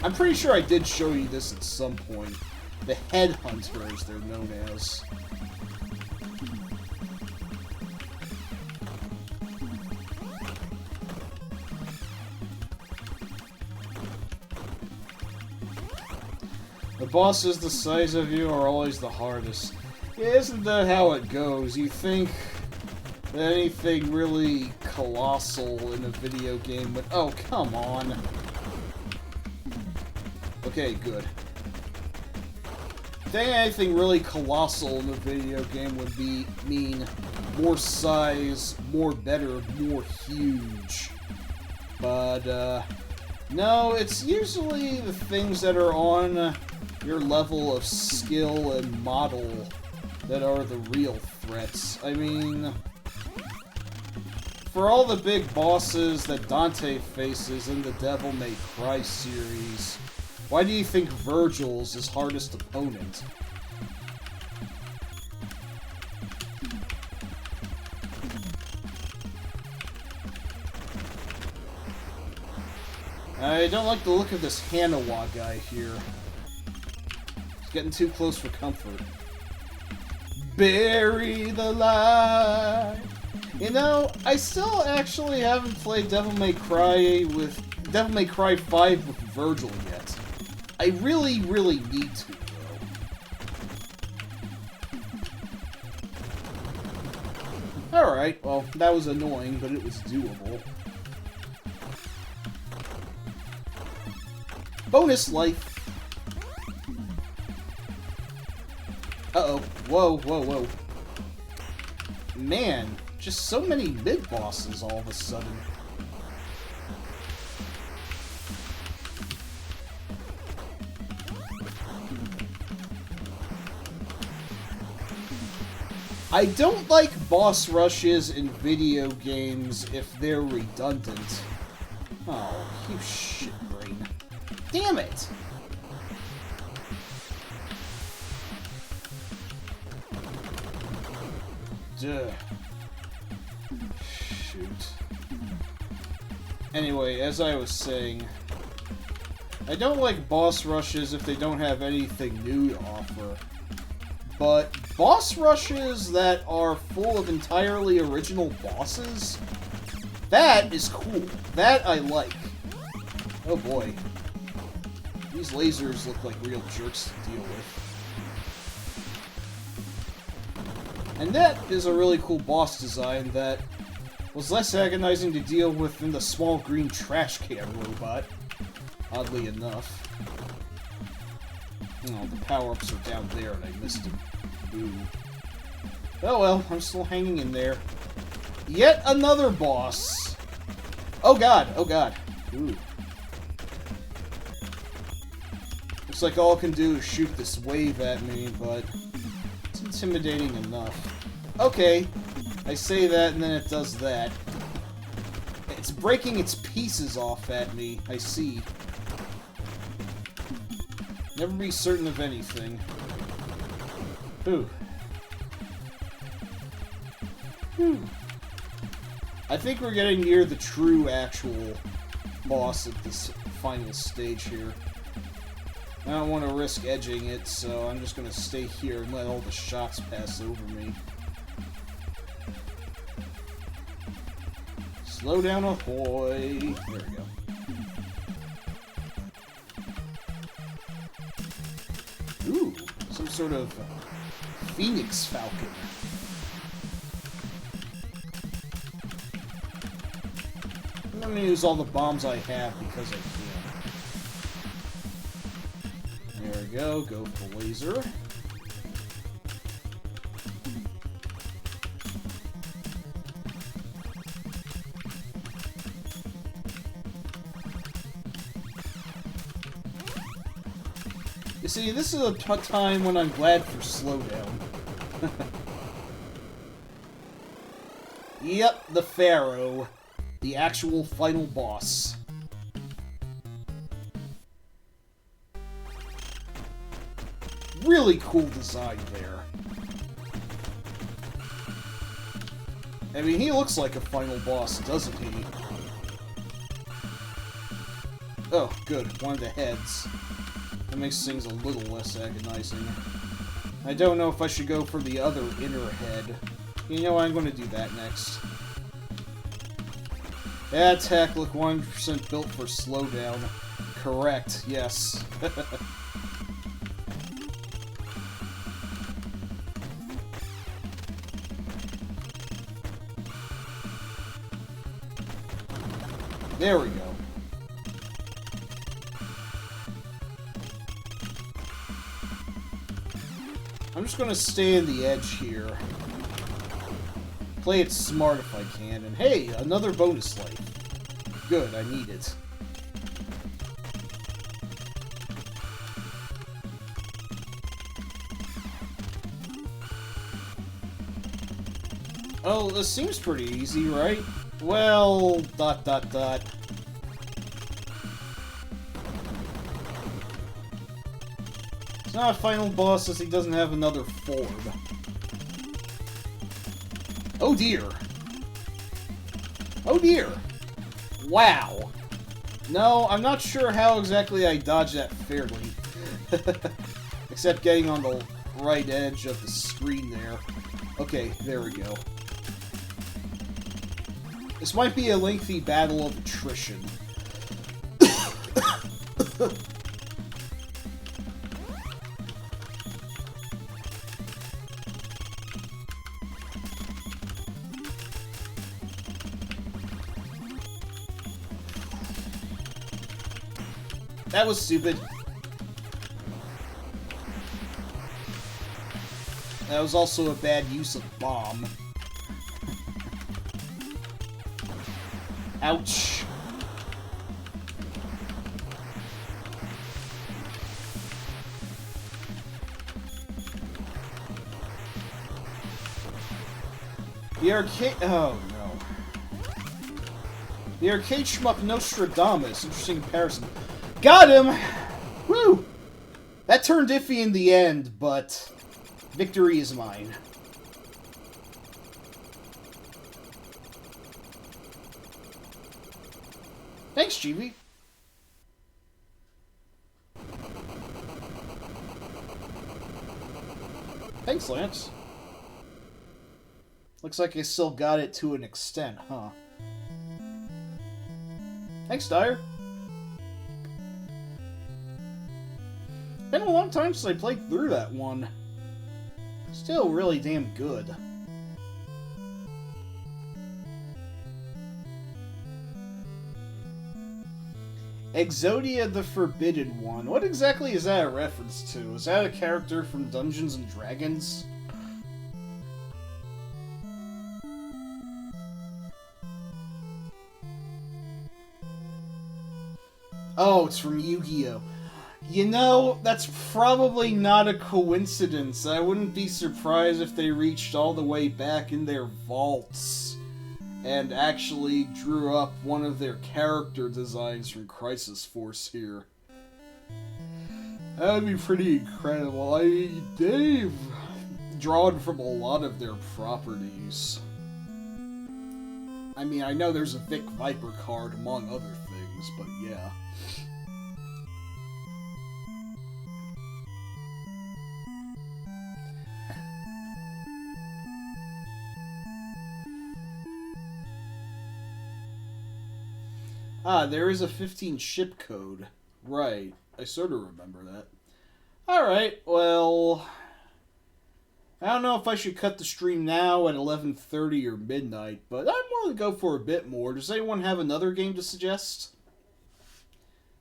I'm pretty sure I did show you this at some point. The Headhunter, as they're known as. The bosses the size of you are always the hardest. Yeah, isn't that how it goes? You think that anything really colossal in a video game would... Oh, come on. Okay, good. I think anything really colossal in a video game would mean more size, more better, more huge. But, no, it's usually the things that are on your level of skill and model that are the real threats. I mean, for all the big bosses that Dante faces in the Devil May Cry series, why do you think Virgil's his hardest opponent? I don't like the look of this Hanawa guy here. Getting too close for comfort. Bury the light. You know, I still actually haven't played Devil May Cry 5 with Virgil yet. I really, really need to, though. Alright, well, that was annoying, but it was doable. Bonus life. Uh-oh. Whoa, whoa, whoa. Man, just so many mid-bosses all of a sudden. I don't like boss rushes in video games if they're redundant. Oh, you shitbrain. Damn it! Duh. Shoot. Anyway, as I was saying, I don't like boss rushes if they don't have anything new to offer. But boss rushes that are full of entirely original bosses, that is cool. That I like. Oh boy. These lasers look like real jerks to deal with. And that is a really cool boss design that was less agonizing to deal with than the small green trash can robot, oddly enough. Oh, the power-ups are down there and I missed them. Ooh. Oh well, I'm still hanging in there. Yet another boss! Oh god, oh god. Ooh. Looks like all I can do is shoot this wave at me, but it's intimidating enough. Okay, I say that and then it does that. It's breaking its pieces off at me, I see. Never be certain of anything. Ooh. Whew. I think we're getting near the true, actual boss at this final stage here. I don't want to risk edging it, so I'm just going to stay here and let all the shots pass over me. Slow down, ahoy! There we go. Ooh, some sort of Phoenix Falcon. I'm gonna use all the bombs I have because I can. There we go, go for the laser. You see, this is a time when I'm glad for slowdown. Yep, the Pharaoh. The actual final boss. Really cool design there. I mean, he looks like a final boss, doesn't he? Oh, good. One of the heads. That makes things a little less agonizing. I don't know if I should go for the other inner head. You know, I'm going to do that next. That attack look 100% built for slowdown. Correct, yes. There we go. I'm just gonna stay in the edge here. Play it smart if I can, and hey, another bonus life. Good, I need it. Oh, this seems pretty easy, right? Well, ... It's not a final boss as he doesn't have another form. Oh dear. Oh dear. Wow. No, I'm not sure how exactly I dodged that fairly. Except getting on the right edge of the screen there. Okay, there we go. This might be a lengthy battle of attrition. That was stupid. That was also a bad use of bomb. Ouch. The arcade... Oh, no. The arcade shmup Nostradamus. Interesting comparison. Got him! Woo! That turned iffy in the end, but victory is mine. Thanks, Chibi. Thanks, Lance. Looks like I still got it to an extent, huh? Thanks, Dyer. Been a long time since I played through that one. Still really damn good. Exodia the Forbidden One. What exactly is that a reference to? Is that a character from Dungeons and Dragons? Oh, it's from Yu-Gi-Oh! You know, that's probably not a coincidence. I wouldn't be surprised if they reached all the way back in their vaults and actually drew up one of their character designs from Crisis Force here. That would be pretty incredible. They've drawn from a lot of their properties. I mean, I know there's a Vic Viper card among other things, but yeah. Ah, there is a 15 ship code. Right. I sort of remember that. Alright, well... I don't know if I should cut the stream now at 11:30 or midnight, but I'm willing to go for a bit more. Does anyone have another game to suggest?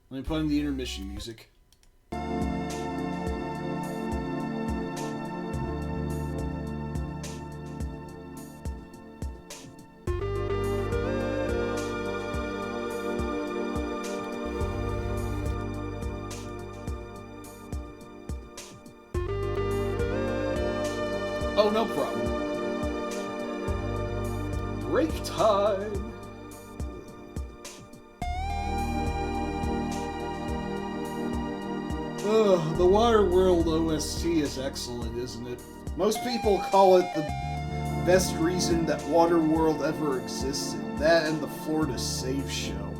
Let me put in the intermission music. Oh, no problem. Break time! Ugh, the Waterworld OST is excellent, isn't it? Most people call it the best reason that Waterworld ever existed. That and the Florida Save Show.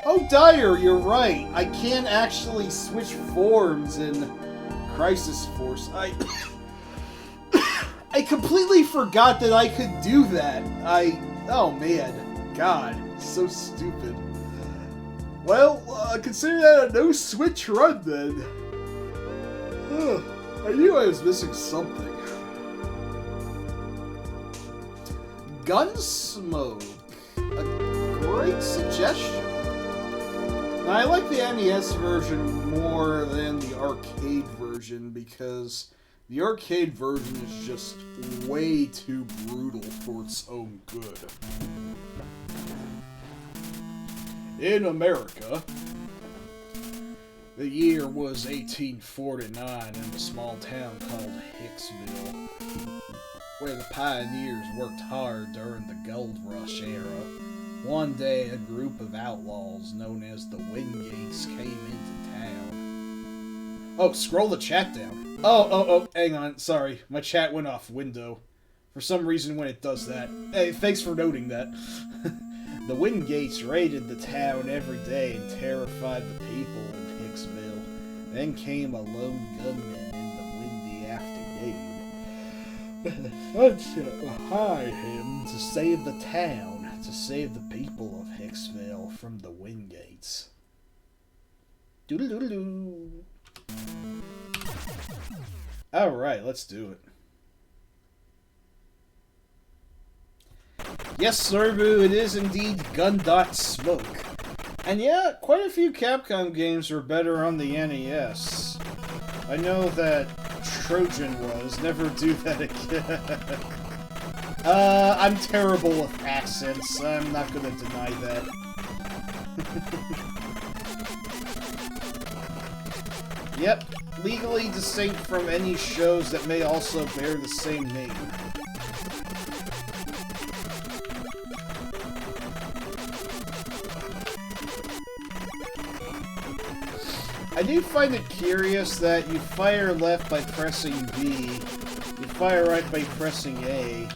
Oh, Dyer, you're right. I can't actually switch forms in Crisis Force. I completely forgot that I could do that. Oh man, God, so stupid. Well, consider that a no-switch run then. I knew I was missing something. Gun.Smoke, a great suggestion. Now, I like the NES version more than the arcade version because the arcade version is just way too brutal for its own good. In America, the year was 1849 in a small town called Hicksville, where the pioneers worked hard during the Gold Rush era. One day, a group of outlaws known as the Wingates came into town. Oh, scroll the chat down. Oh, hang on, sorry. My chat went off window. For some reason when it does that. Hey, thanks for noting that. The Wingates raided the town every day and terrified the people of Hicksville. Then came a lone gunman in the windy afternoon. Let's hire him to save the town. To save the people of Hicksville from the Wingates. Doodle-doodle-doo. Alright, let's do it. Yes, Sorbu, it is indeed Gun.Smoke. And yeah, quite a few Capcom games were better on the NES. I know that Trojan was. Never do that again. I'm terrible with accents. I'm not gonna deny that. Yep, legally distinct from any shows that may also bear the same name. I do find it curious that you fire left by pressing B, you fire right by pressing A,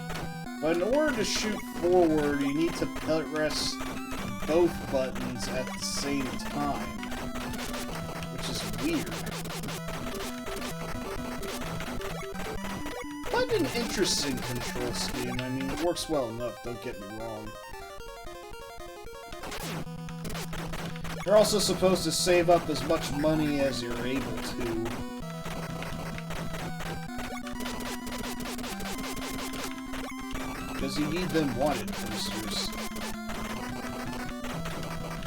but in order to shoot forward, you need to press both buttons at the same time, which is weird. But an interesting control scheme. I mean, it works well enough, don't get me wrong. You're also supposed to save up as much money as you're able to. because you need them wanted posters.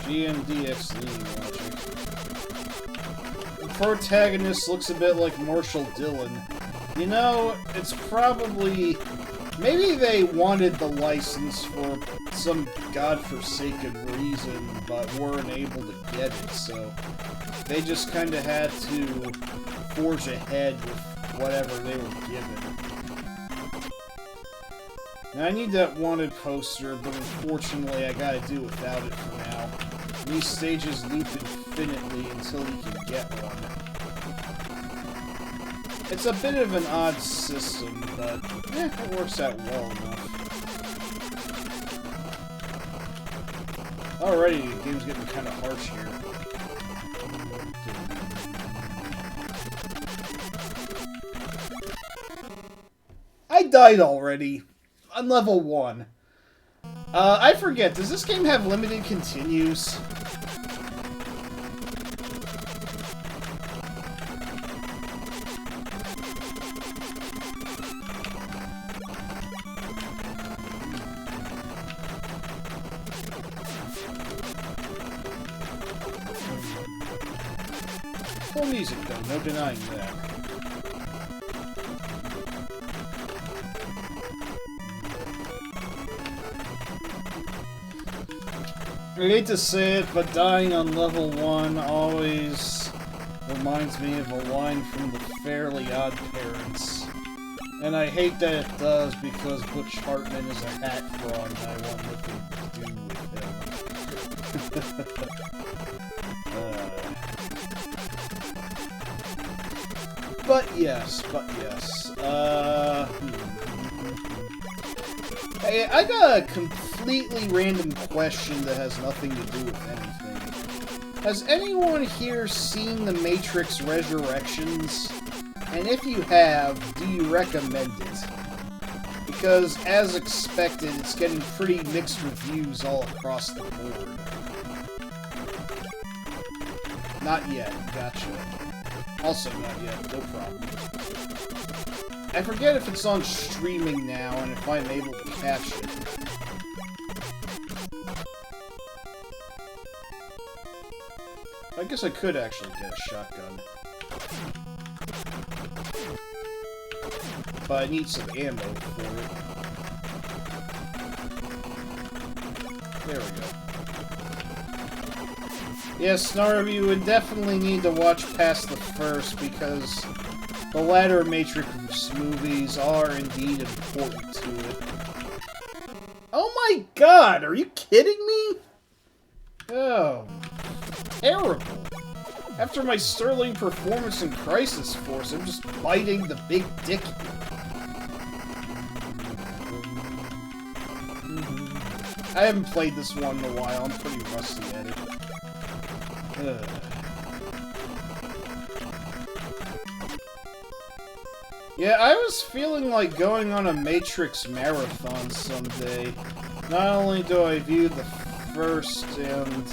GMDX leaning logic. The protagonist looks a bit like Marshall Dillon. You know, it's probably... Maybe they wanted the license for some godforsaken reason, but weren't able to get it, so they just kind of had to forge ahead with whatever they were given. Now, I need that wanted poster, but unfortunately I gotta do without it for now. These stages loop infinitely until you can get one. It's a bit of an odd system, but it works out well enough. Alrighty, the game's getting kind of harsh here. I died already. On level 1. I forget, does this game have limited continues? Cool music, though, no denying that. I hate to say it, but dying on level 1 always reminds me of a line from the Fairly Odd Parents. And I hate that it does, because Butch Hartman is a hat fraud and I want nothing to do with him. But yes. Hey, I got a completely random question that has nothing to do with anything. Has anyone here seen The Matrix Resurrections? And if you have, do you recommend it? Because, as expected, it's getting pretty mixed reviews all across the board. Not yet, gotcha. Also not yet, no problem. I forget if it's on streaming now and if I'm able to catch it. I guess I could actually get a shotgun. But I need some ammo for it. There we go. Yes, Snarb, you would definitely need to watch past the first, because the latter Matrix movies are indeed important to it. Oh my god, are you kidding me? Oh, terrible. After my sterling performance in Crisis Force, I'm just biting the big dick here. I haven't played this one in a while, I'm pretty rusty at it. Yeah, I was feeling like going on a Matrix marathon someday. Not only do I view the first and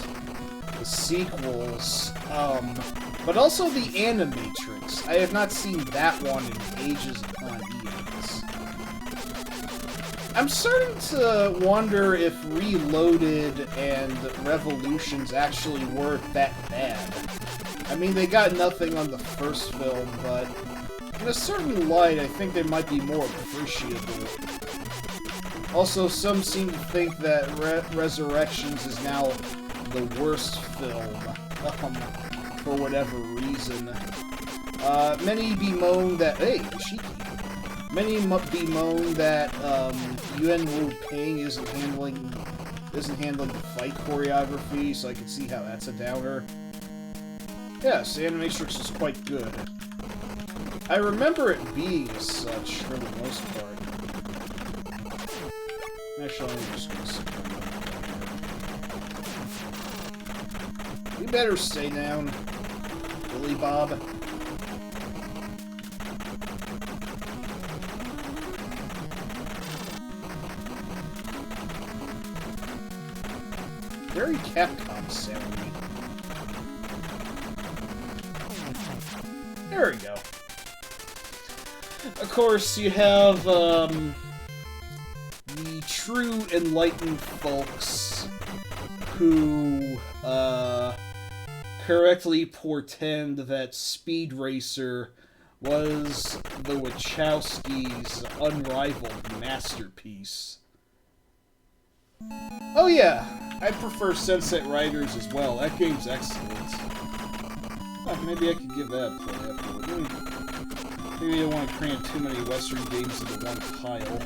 the sequels, but also the Animatrix. I have not seen that one in ages upon eons. I'm starting to wonder if Reloaded and Revolutions actually weren't that bad. I mean, they got nothing on the first film, but in a certain light, I think they might be more appreciable. Also, some seem to think that Resurrections is now the worst film, for whatever reason. Many bemoan that... Hey, Shiki. Many bemoan that Yuen Wu Ping isn't handling the fight choreography, so I can see how that's a downer. Yes, the Animatrix is quite good. I remember it being as such for the most part. Actually, I'm just gonna sit down. You better stay down, Billy Bob. Very Capcom sounding. There we go. Of course, you have, the true enlightened folks who correctly portend that Speed Racer was the Wachowskis' unrivaled masterpiece. Oh yeah, I prefer Sunset Riders as well. That game's excellent. Oh, maybe I could give that a play afterward. Maybe I don't want to cram too many Western games into one pile.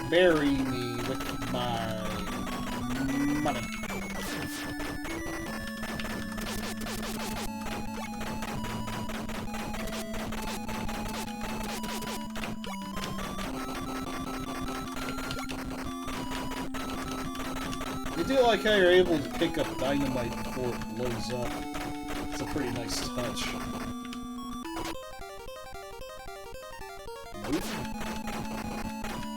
Bury me with my money. I do like how you're able to pick up dynamite before it blows up. It's a pretty nice touch. Nope.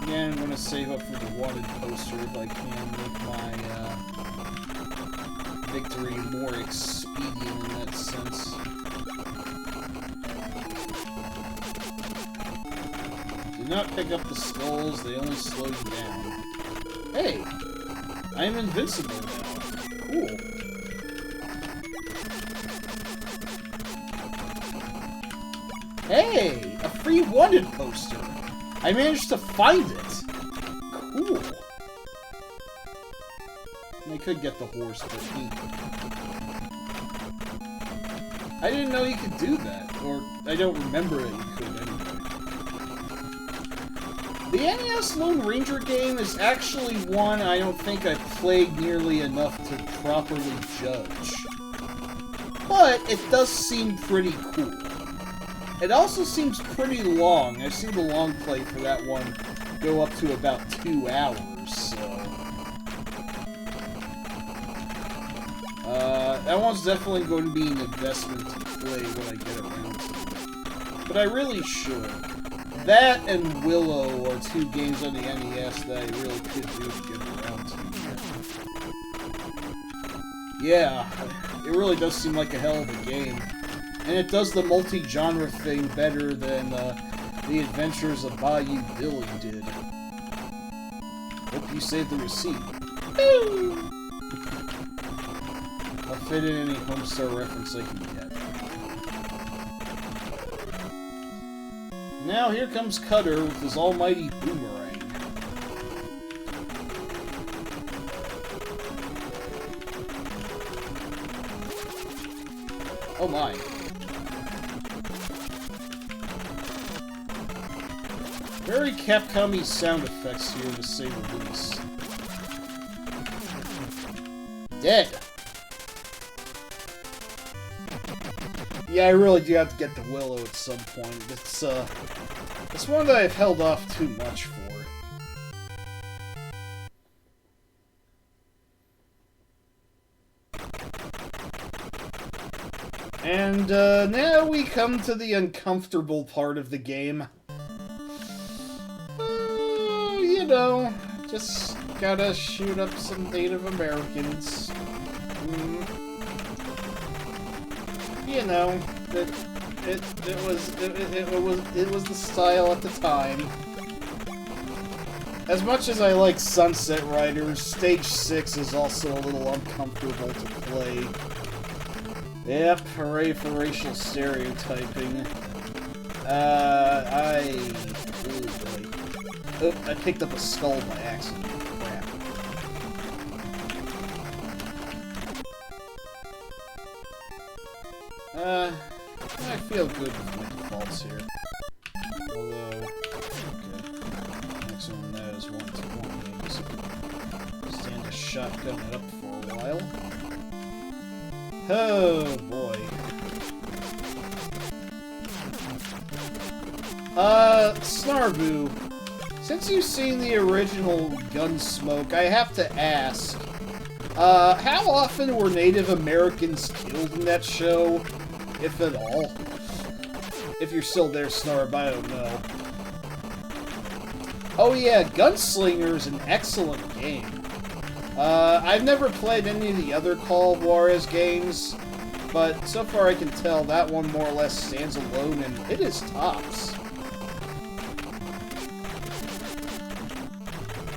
Again, I'm gonna save up for the wanted poster if I can make my victory more expedient in that sense. Do not pick up the skulls, they only slow you down. Hey! I'm invincible now. Cool. Hey! A free wanted poster! I managed to find it! Cool. I could get the horse, but I didn't know you could do that. Or, I don't remember that you could anyway. The NES Lone Ranger game is actually one I don't think I've played nearly enough to properly judge. But it does seem pretty cool. It also seems pretty long. I've seen the long play for that one go up to about 2 hours, so... that one's definitely going to be an investment to play when I get around to it. But I really should. That and Willow are 2 games on the NES that I really could do to get around to. Yeah, it really does seem like a hell of a game. And it does the multi-genre thing better than The Adventures of Bayou Billy did. Hope you saved the receipt. I'll fit in any Homestar reference I can get. Now here comes Cutter with his almighty boomerang. Oh my. Very Capcom-y sound effects here, to say the least. Dead! Yeah, I really do have to get to Willow at some point. It's one that I've held off too much for. And, now we come to the uncomfortable part of the game. You know, just gotta shoot up some Native Americans. You know, it was the style at the time. As much as I like Sunset Riders, Stage 6 is also a little uncomfortable to play. Yep, hooray for racial stereotyping. Oh, I picked up a skull by accident. Crap. I feel good with my defaults here. Although, okay. Next one on that is 1-to-1 games. Stand a shotgun it up for a while. Oh boy. Snarbu, since you've seen the original Gun.Smoke, I have to ask, how often were Native Americans killed in that show? If at all. If you're still there, Snarb, I don't know. Oh yeah, Gunslinger is an excellent game. I've never played any of the other Call of Juarez games, but so far I can tell that one more or less stands alone and it is tops.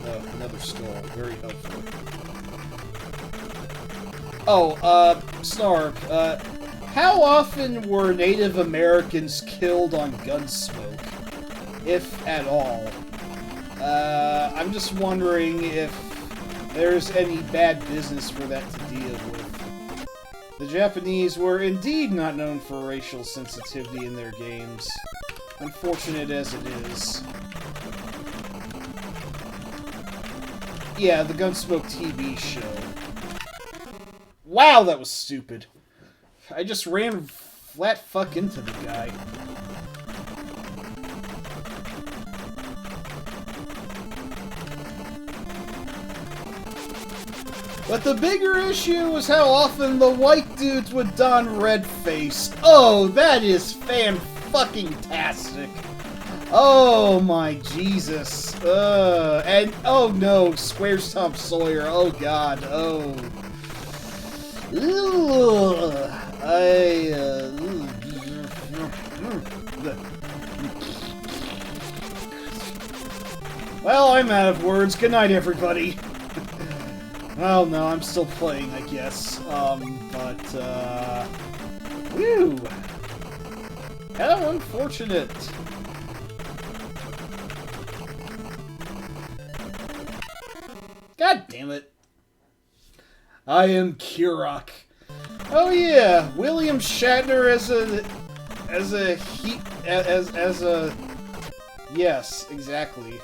Oh, another skull. Very helpful. Oh, Snark, how often were Native Americans killed on Gun.Smoke? If at all. I'm just wondering if there's any bad business for that to deal with. The Japanese were indeed not known for racial sensitivity in their games. Unfortunate as it is. Yeah, the Gun.Smoke TV show. Wow, that was stupid. I just ran flat fuck into the guy. But the bigger issue was how often the white dudes would don red-face. Oh, that is fan-fucking-tastic. Oh my Jesus. And, oh no, Square's Tom Sawyer. Oh god, oh. Well, I'm out of words. Good night, everybody. Well, no, I'm still playing, I guess. Whew. How unfortunate. God damn it. I am Kurok. Oh yeah, William Shatner as a yes, exactly.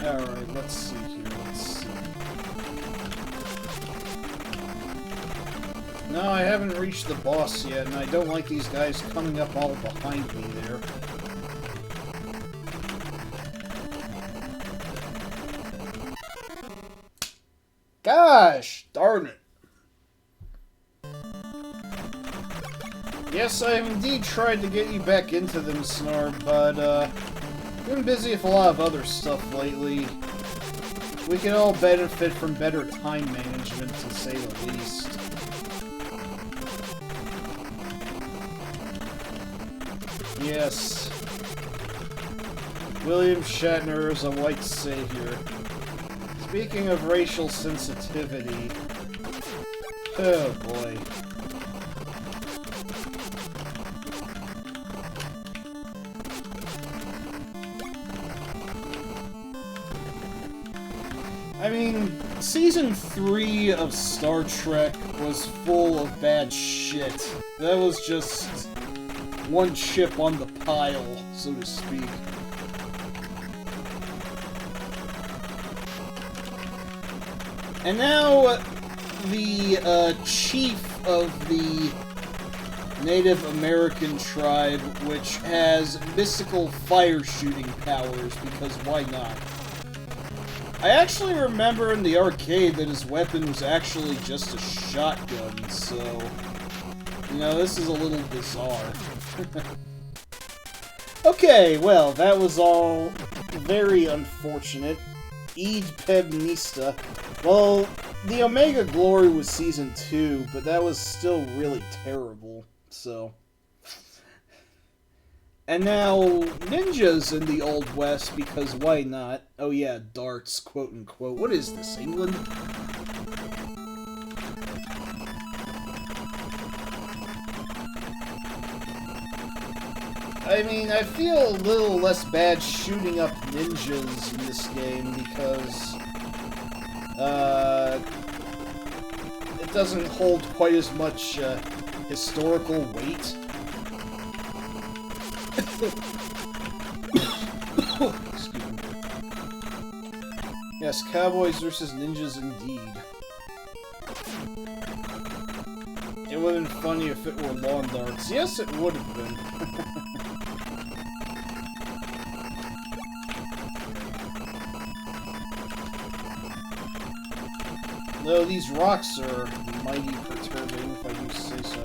Alright, let's see here, let's see. No, I haven't reached the boss yet, and I don't like these guys coming up all behind me there. Gosh, darn it. Yes, I have indeed tried to get you back into them, Snarb, but, been busy with a lot of other stuff lately. We can all benefit from better time management, to say the least. Yes. William Shatner is a white savior. Speaking of racial sensitivity... Oh boy. I mean, Season 3 of Star Trek was full of bad shit. That was just one chip on the pile, so to speak. And now, the chief of the Native American tribe, which has mystical fire shooting powers, because why not? I actually remember in the arcade that his weapon was actually just a shotgun, so... You know, this is a little bizarre. Okay, well, that was all very unfortunate. Eid Pebnista. Well, the Omega Glory was Season 2, but that was still really terrible, so... And now, ninjas in the Old West, because why not? Oh yeah, darts, quote-unquote. What is this, England? I mean, I feel a little less bad shooting up ninjas in this game, because, it doesn't hold quite as much, historical weight. Excuse me. Yes, cowboys versus ninjas indeed. It would have been funny if it were lawn darts. Yes, it would have been. Though these rocks are mighty perturbing, if I do say so.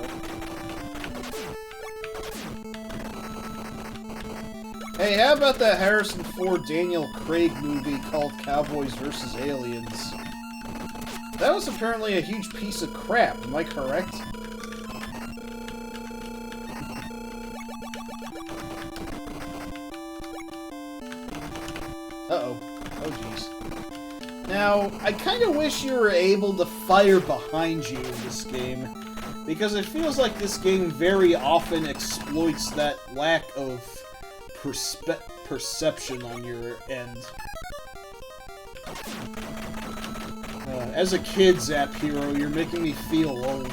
Hey, how about that Harrison Ford Daniel Craig movie called Cowboys vs. Aliens? That was apparently a huge piece of crap, am I correct? Uh-oh. Oh, jeez. Now, I kind of wish you were able to fire behind you in this game, because it feels like this game very often exploits that lack of perception on your end. As a kid, Zap Hero, you're making me feel old.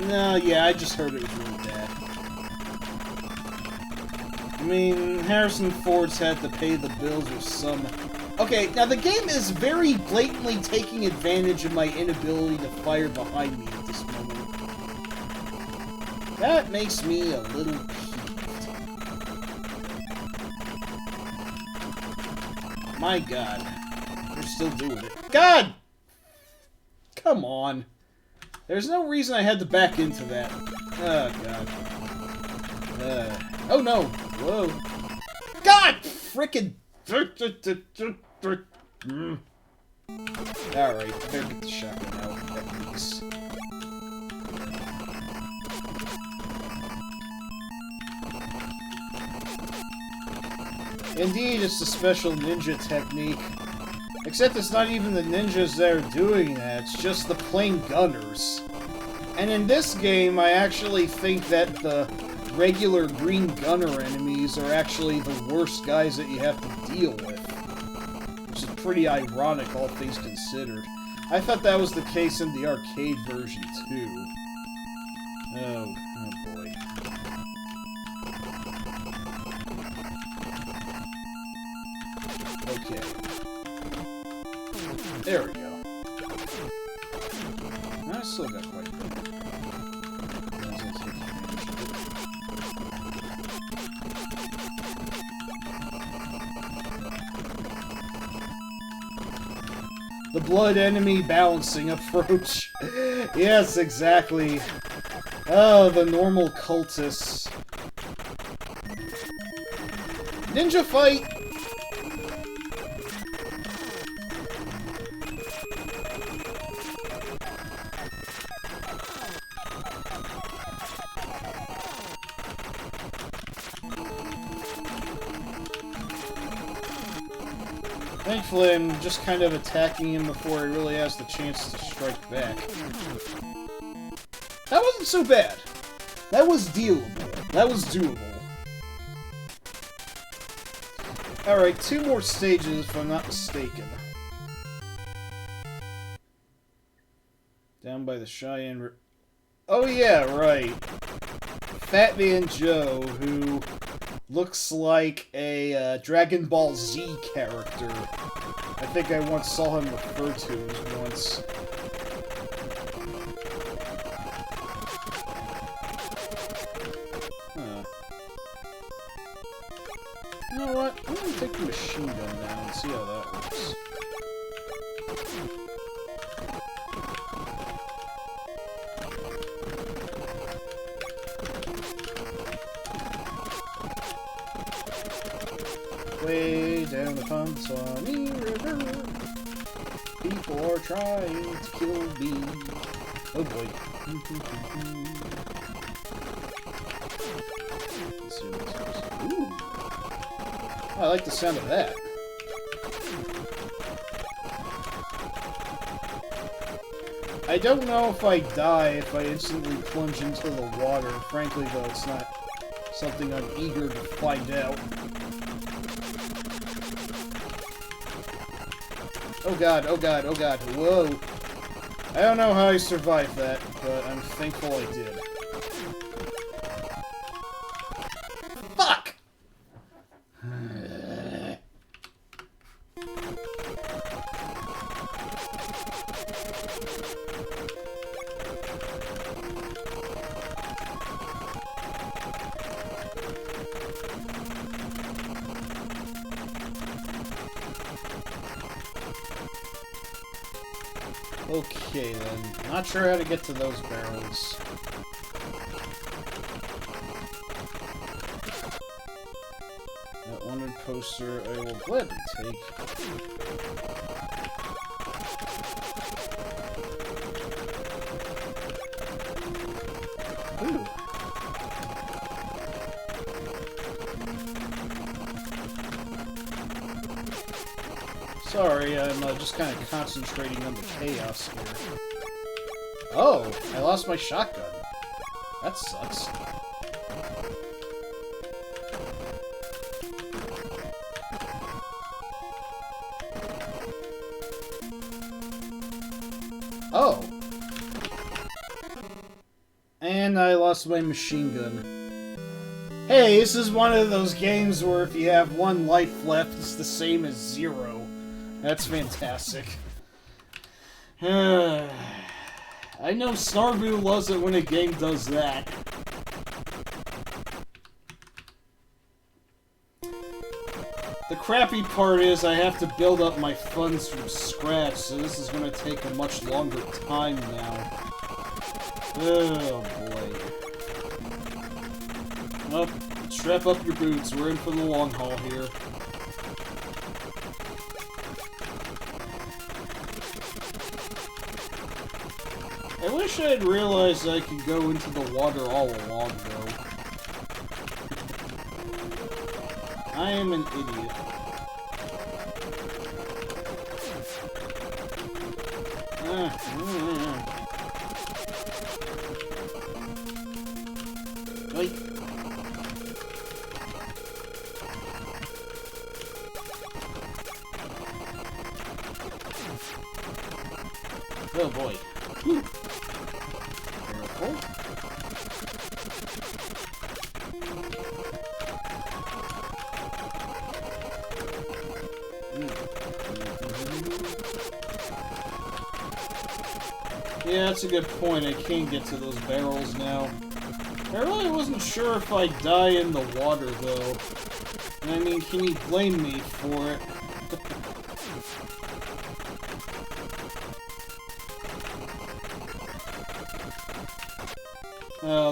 No, yeah, I just heard it was really bad. I mean, Harrison Ford's had to pay the bills with some... Okay, now the game is very blatantly taking advantage of my inability to fire behind me at this moment. That makes me a little peeved. My god. We're still doing it. God! Come on. There's no reason I had to back into that. Oh, god. Oh, no. Whoa. God! Frickin'... Alright, better get the shotgun out, at least. Indeed, it's a special ninja technique. Except it's not even the ninjas that are doing that, it's just the plain gunners. And in this game, I actually think that the regular green gunner enemies are actually the worst guys that you have to deal with. Which is pretty ironic, all things considered. I thought that was the case in the arcade version, too. Oh boy. Okay. There we go. I still got quite a bit. The blood enemy balancing approach. Yes, exactly. Oh, the normal cultists. Ninja fight! Thankfully, I'm just kind of attacking him before he really has the chance to strike back. That wasn't so bad. That was dealable. That was doable. Alright, 2 more stages if I'm not mistaken. Down by the Cheyenne River. Oh yeah, right. Fat Man Joe, who looks like a Dragon Ball Z character. I think I once saw him referred to as once. Huh. You know what? I'm gonna take the machine gun down and see how that works. Way down the Gun.Smoke River, people are trying to kill me. Oh boy. Let's see what this is. Ooh. Oh, I like the sound of that. I don't know if I die if I instantly plunge into the water. Frankly, though, it's not something I'm eager to find out. Oh god, oh god, oh god, whoa. I don't know how I survived that, but I'm thankful I did. Fuck! Okay then, not sure how to get to those barrels. poster I will gladly take. Ooh. Sorry, I'm just kind of concentrating on the chaos here. Oh, I lost my shotgun. That sucks. Oh. And I lost my machine gun. Hey, this is one of those games where if you have one life left, it's the same as 0. That's fantastic. I know Snarbu loves it when a game does that. The crappy part is I have to build up my funds from scratch, so this is going to take a much longer time now. Oh boy. Well, strap up your boots, we're in for the long haul here. I wish I had realized I could go into the water all along, though. I am an idiot. Wait. Oh boy. Whew. Careful. Yeah, that's a good point. I can't get to those barrels now. I really wasn't sure if I'd die in the water, though. And I mean, can you blame me for it?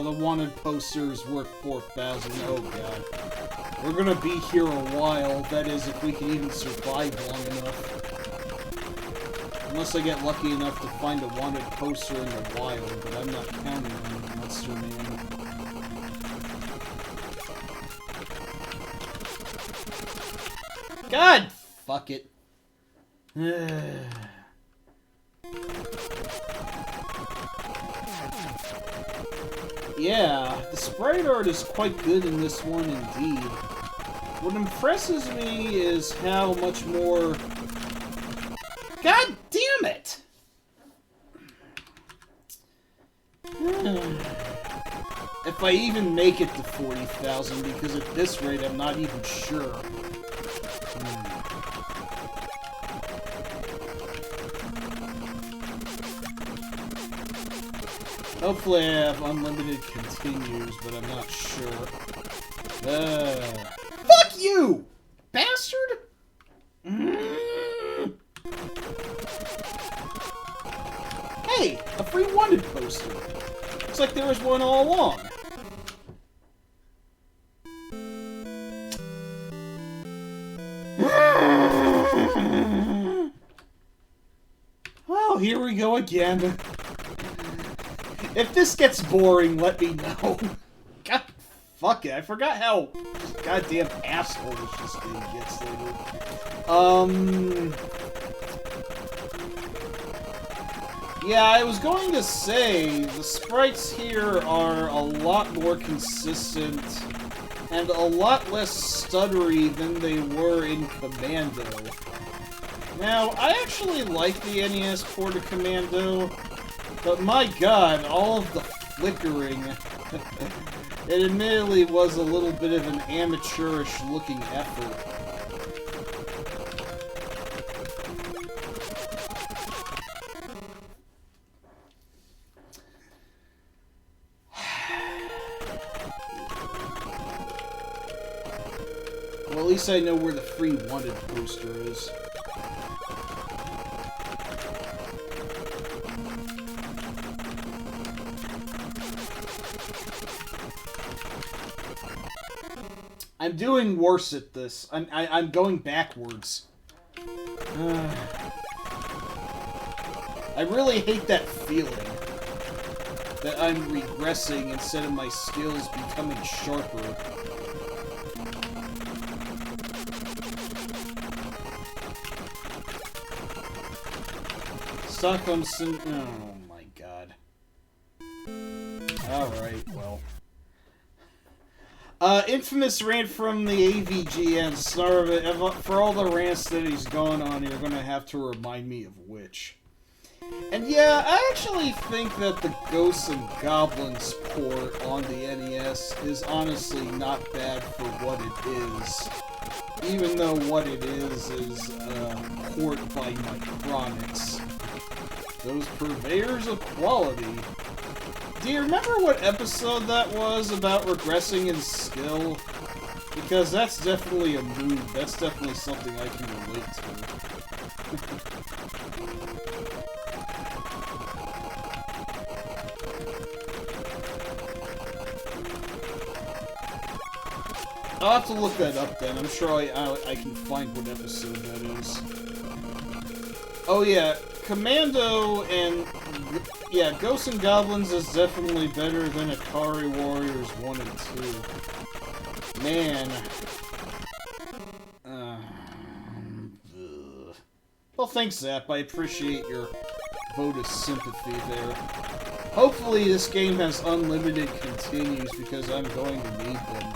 The wanted posters worth 4,000. Oh god. We're gonna be here a while. That is, if we can even survive long enough. Unless I get lucky enough to find a wanted poster in the wild, but I'm not counting on it, Monster Man. God! Fuck it. Yeah, the sprite art is quite good in this one indeed. What impresses me is how much more... God damn it! If I even make it to 40,000, because at this rate I'm not even sure. Hopefully I have unlimited continues, but I'm not sure. Fuck you! Bastard! Hey! A free wanted poster! Looks like there was one all along. Well, here we go again. If this gets boring, let me know. God, fuck it. I forgot how goddamn assholeish this game gets later. Yeah, I was going to say, the sprites here are a lot more consistent and a lot less stuttery than they were in Commando. Now, I actually like the NES port of Commando, but my god, all of the flickering. It admittedly was a little bit of an amateurish looking effort. Well, at least I know where the free wanted poster is. I'm doing worse at this. I'm going backwards. I really hate that feeling that I'm regressing instead of my skills becoming sharper. Stockholm oh my god. Alright, well. Infamous rant from the AVGN. Snarv, for all the rants that he's gone on, you're gonna have to remind me of which. And yeah, I actually think that the Ghosts and Goblins port on the NES is honestly not bad for what it is. Even though what it is a port by Micronics. Those purveyors of quality. Do you remember what episode that was about regressing in skill? Because that's definitely a move. That's definitely something I can relate to. I'll have to look that up then. I'm sure I can find what episode that is. Oh yeah, Commando and... yeah, Ghosts and Goblins is definitely better than Atari Warriors 1 and 2. Man. Well, thanks, Zap. I appreciate your vote of sympathy there. Hopefully this game has unlimited continues because I'm going to need them.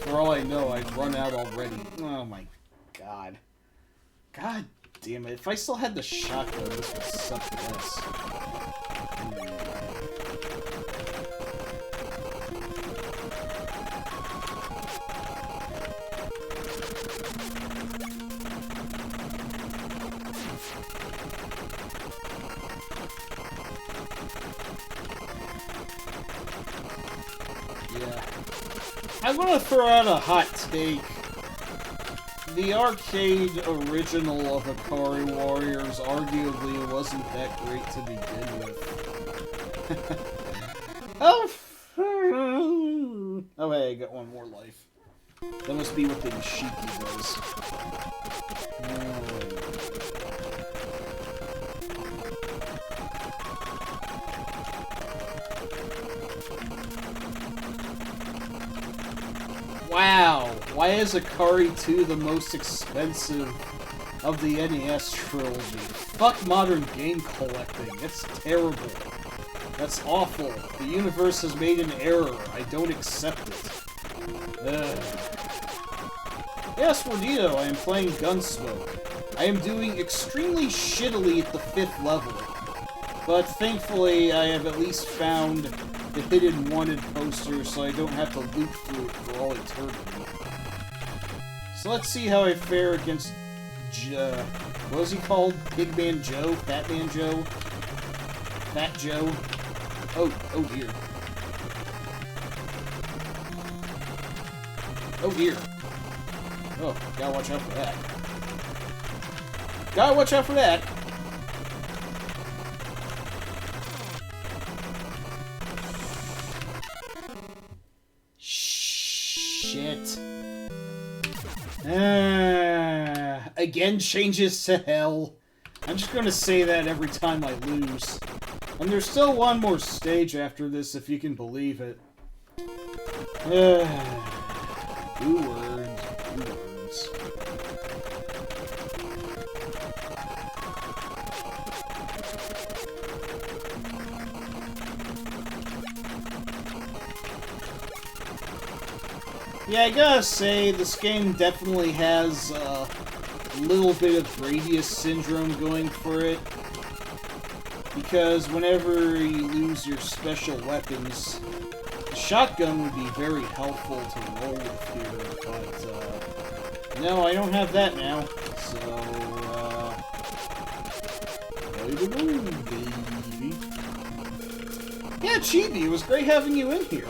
For all I know, I've run out already. Oh my god. God damn it. If I still had the shotgun, this would suck less. Yeah. I'm gonna throw out a hot take. The arcade original of Atari Warriors arguably wasn't that great to begin with. Oh, hey, I got one more life. That must be what the Nishiki does. Wow, why is Akari 2 the most expensive of the NES trilogy? Fuck modern game collecting. That's terrible. That's awful. The universe has made an error. I don't accept it. Yes, Mordito, I am playing Gun.Smoke. I am doing extremely shittily at the 5th level. But thankfully, I have at least found the hidden wanted poster, so I don't have to loop through it for all eternity. So let's see how I fare against what was he called? Pigman Joe? Fatman Joe? Fat Joe? Oh dear. Oh dear. Oh, gotta watch out for that. Gotta watch out for that! Shit. Again changes to hell. I'm just gonna say that every time I lose. And there's still one more stage after this, if you can believe it. Two words. Yeah, I gotta say, this game definitely has a little bit of Gradius syndrome going for it. Because whenever you lose your special weapons, the shotgun would be very helpful to roll with here, but, no, I don't have that now, so, yeah, Chibi, it was great having you in here.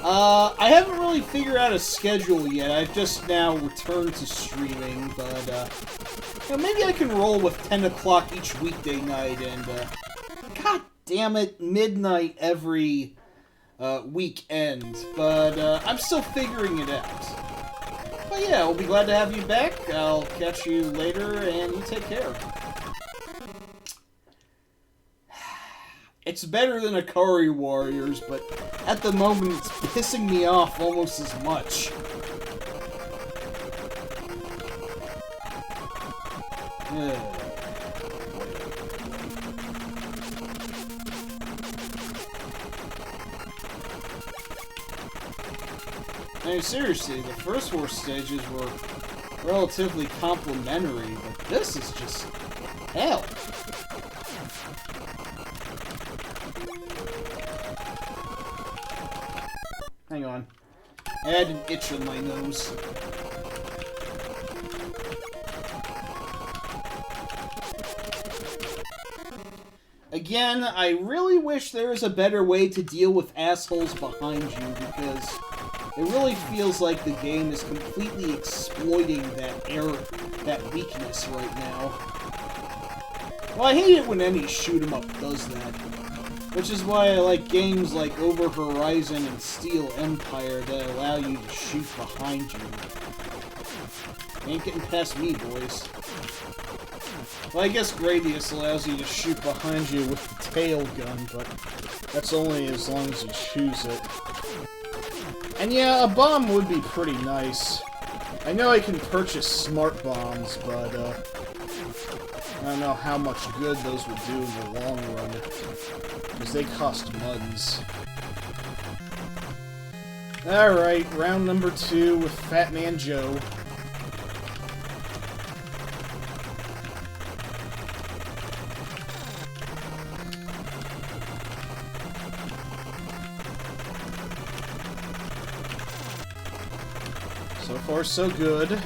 I haven't really figured out a schedule yet. I've just now returned to streaming, but, you know, maybe I can roll with 10 o'clock each weekday night, and, god damn it, midnight every, weekend, but I'm still figuring it out. But yeah, we'll be glad to have you back. I'll catch you later, and you take care. It's better than Akari Warriors, but at the moment it's pissing me off almost as much. I mean, seriously, the first 4 stages were relatively complimentary, but this is just hell. Hang on. I had an itch on my nose. Again, I really wish there was a better way to deal with assholes behind you, because it really feels like the game is completely exploiting that weakness right now. Well, I hate it when any shoot-'em-up does that. Which is why I like games like Over Horizon and Steel Empire that allow you to shoot behind you. Ain't getting past me, boys. Well, I guess Gradius allows you to shoot behind you with the tail gun, but that's only as long as you choose it. And yeah, a bomb would be pretty nice. I know I can purchase smart bombs, but I don't know how much good those would do in the long run, because they cost muds. Alright, round number 2 with Fat Man Joe. So far, so good.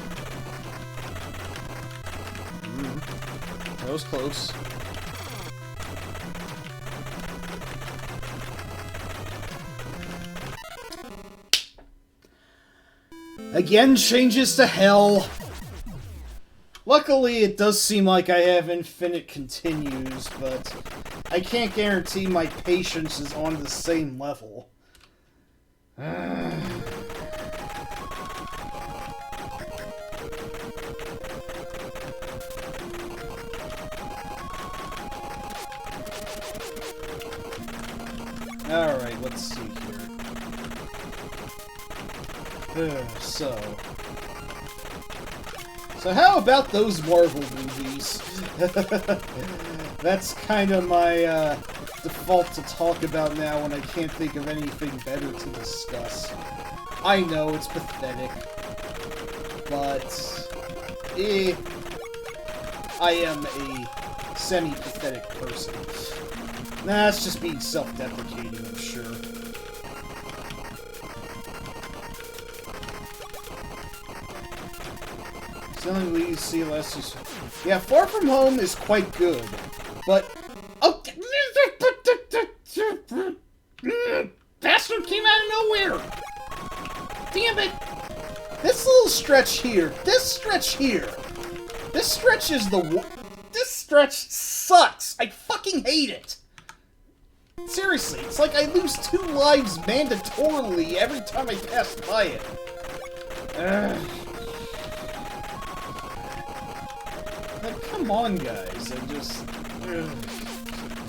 That was close. Again, changes to hell. Luckily, it does seem like I have infinite continues, but I can't guarantee my patience is on the same level. Alright, let's see here. So how about those Marvel movies? That's kind of my default to talk about now when I can't think of anything better to discuss. I know, it's pathetic. But I am a semi-pathetic person. Nah, it's just being self-deprecating, I'm sure. Selling leads, see less. Yeah, Far From Home is quite good, but oh, bastard came out of nowhere. Damn it! This little stretch here, this stretch is this stretch sucks. I fucking hate it. Seriously, it's like I lose 2 lives mandatorily every time I pass by it. Like, come on, guys.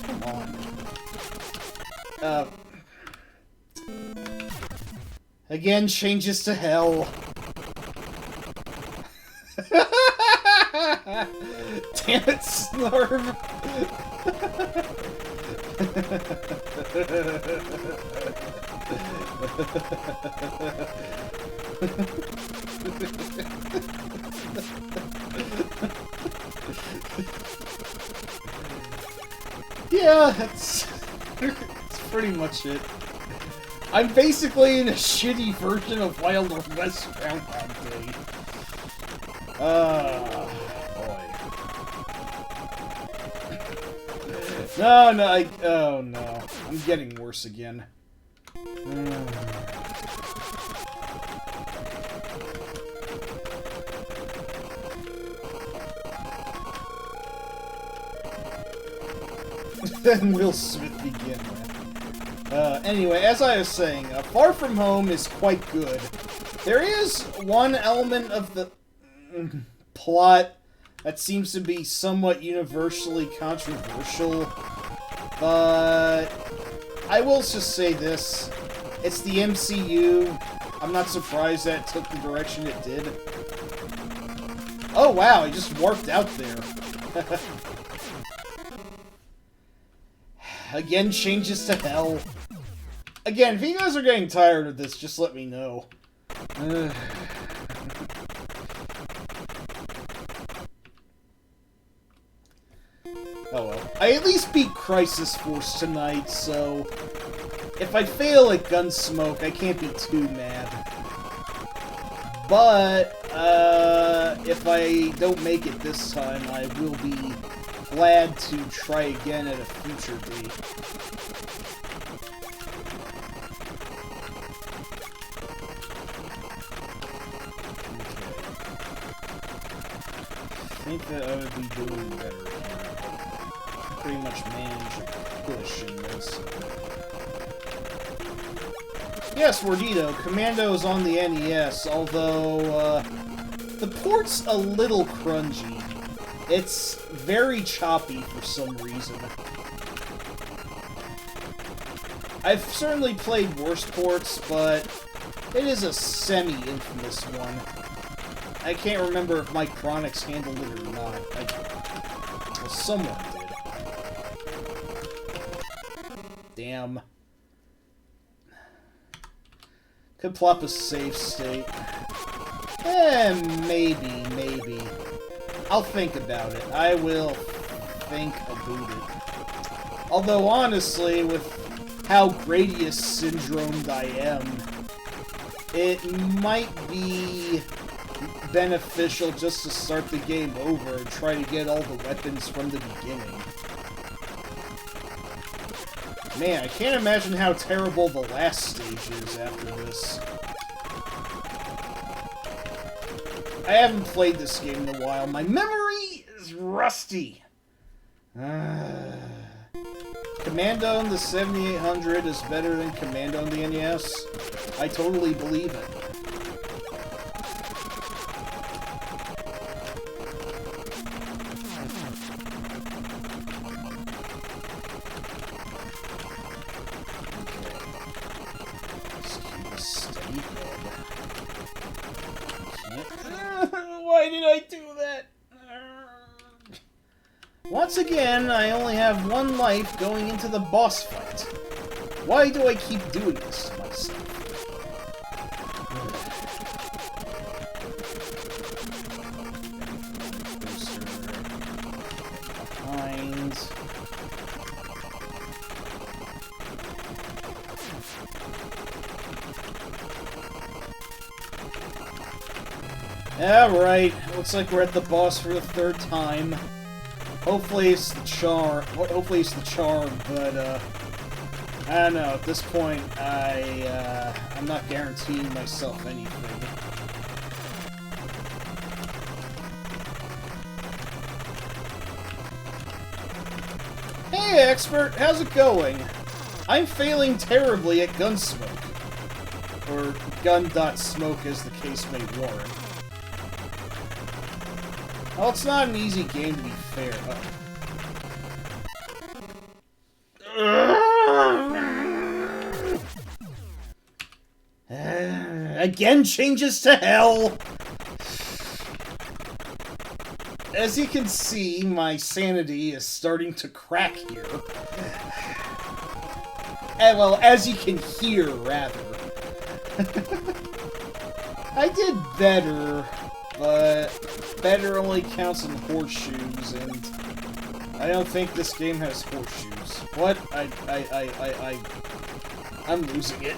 Come on. Again, changes to hell. Damn it, Snarb. Yeah, that's pretty much it. I'm basically in a shitty version of Wild West Groundhog Day. Boy. No, oh no. I'm getting worse again. Then Will Smith begin, man. Anyway, as I was saying, Far From Home is quite good. There is one element of the plot that seems to be somewhat universally controversial, but I will just say this. It's the MCU. I'm not surprised that it took the direction it did. Oh wow, he just warped out there. Again, changes to hell. Again, if you guys are getting tired of this, just let me know. Oh well. I at least beat Crisis Force tonight, so if I fail at Gun.Smoke, I can't be too mad. But, if I don't make it this time, I will be glad to try again at a future date. I think that I would be doing better here. Pretty much manage a push in this. Yes, Wardito, Commando is on the NES, although, the port's a little crunchy. It's very choppy for some reason. I've certainly played worse ports, but it is a semi-infamous one. I can't remember if Micronics handled it or not. Well, someone did. Damn. Could plop a save state. Maybe. I'll think about it. I will think about it. Although, honestly, with how Gradius syndromed I am, it might be beneficial just to start the game over and try to get all the weapons from the beginning. Man, I can't imagine how terrible the last stage is after this. I haven't played this game in a while. My memory is rusty. Commando on the 7800 is better than Commando on the NES. I totally believe it. Why did I do that? Once again, I only have one life going into the boss fight. Why do I keep doing this to myself? Behind. Alright, looks like we're at the boss for the third time. Hopefully it's the charm, but, I don't know, at this point, I'm not guaranteeing myself anything. Hey, expert, how's it going? I'm failing terribly at Gun.Smoke. Or Gun.Smoke, as the case may warrant. Well, it's not an easy game, to be fair. Again changes to hell! As you can see, my sanity is starting to crack here. Well, as you can hear, rather. I did better, but better only counts in horseshoes, and I don't think this game has horseshoes. What? I'm losing it.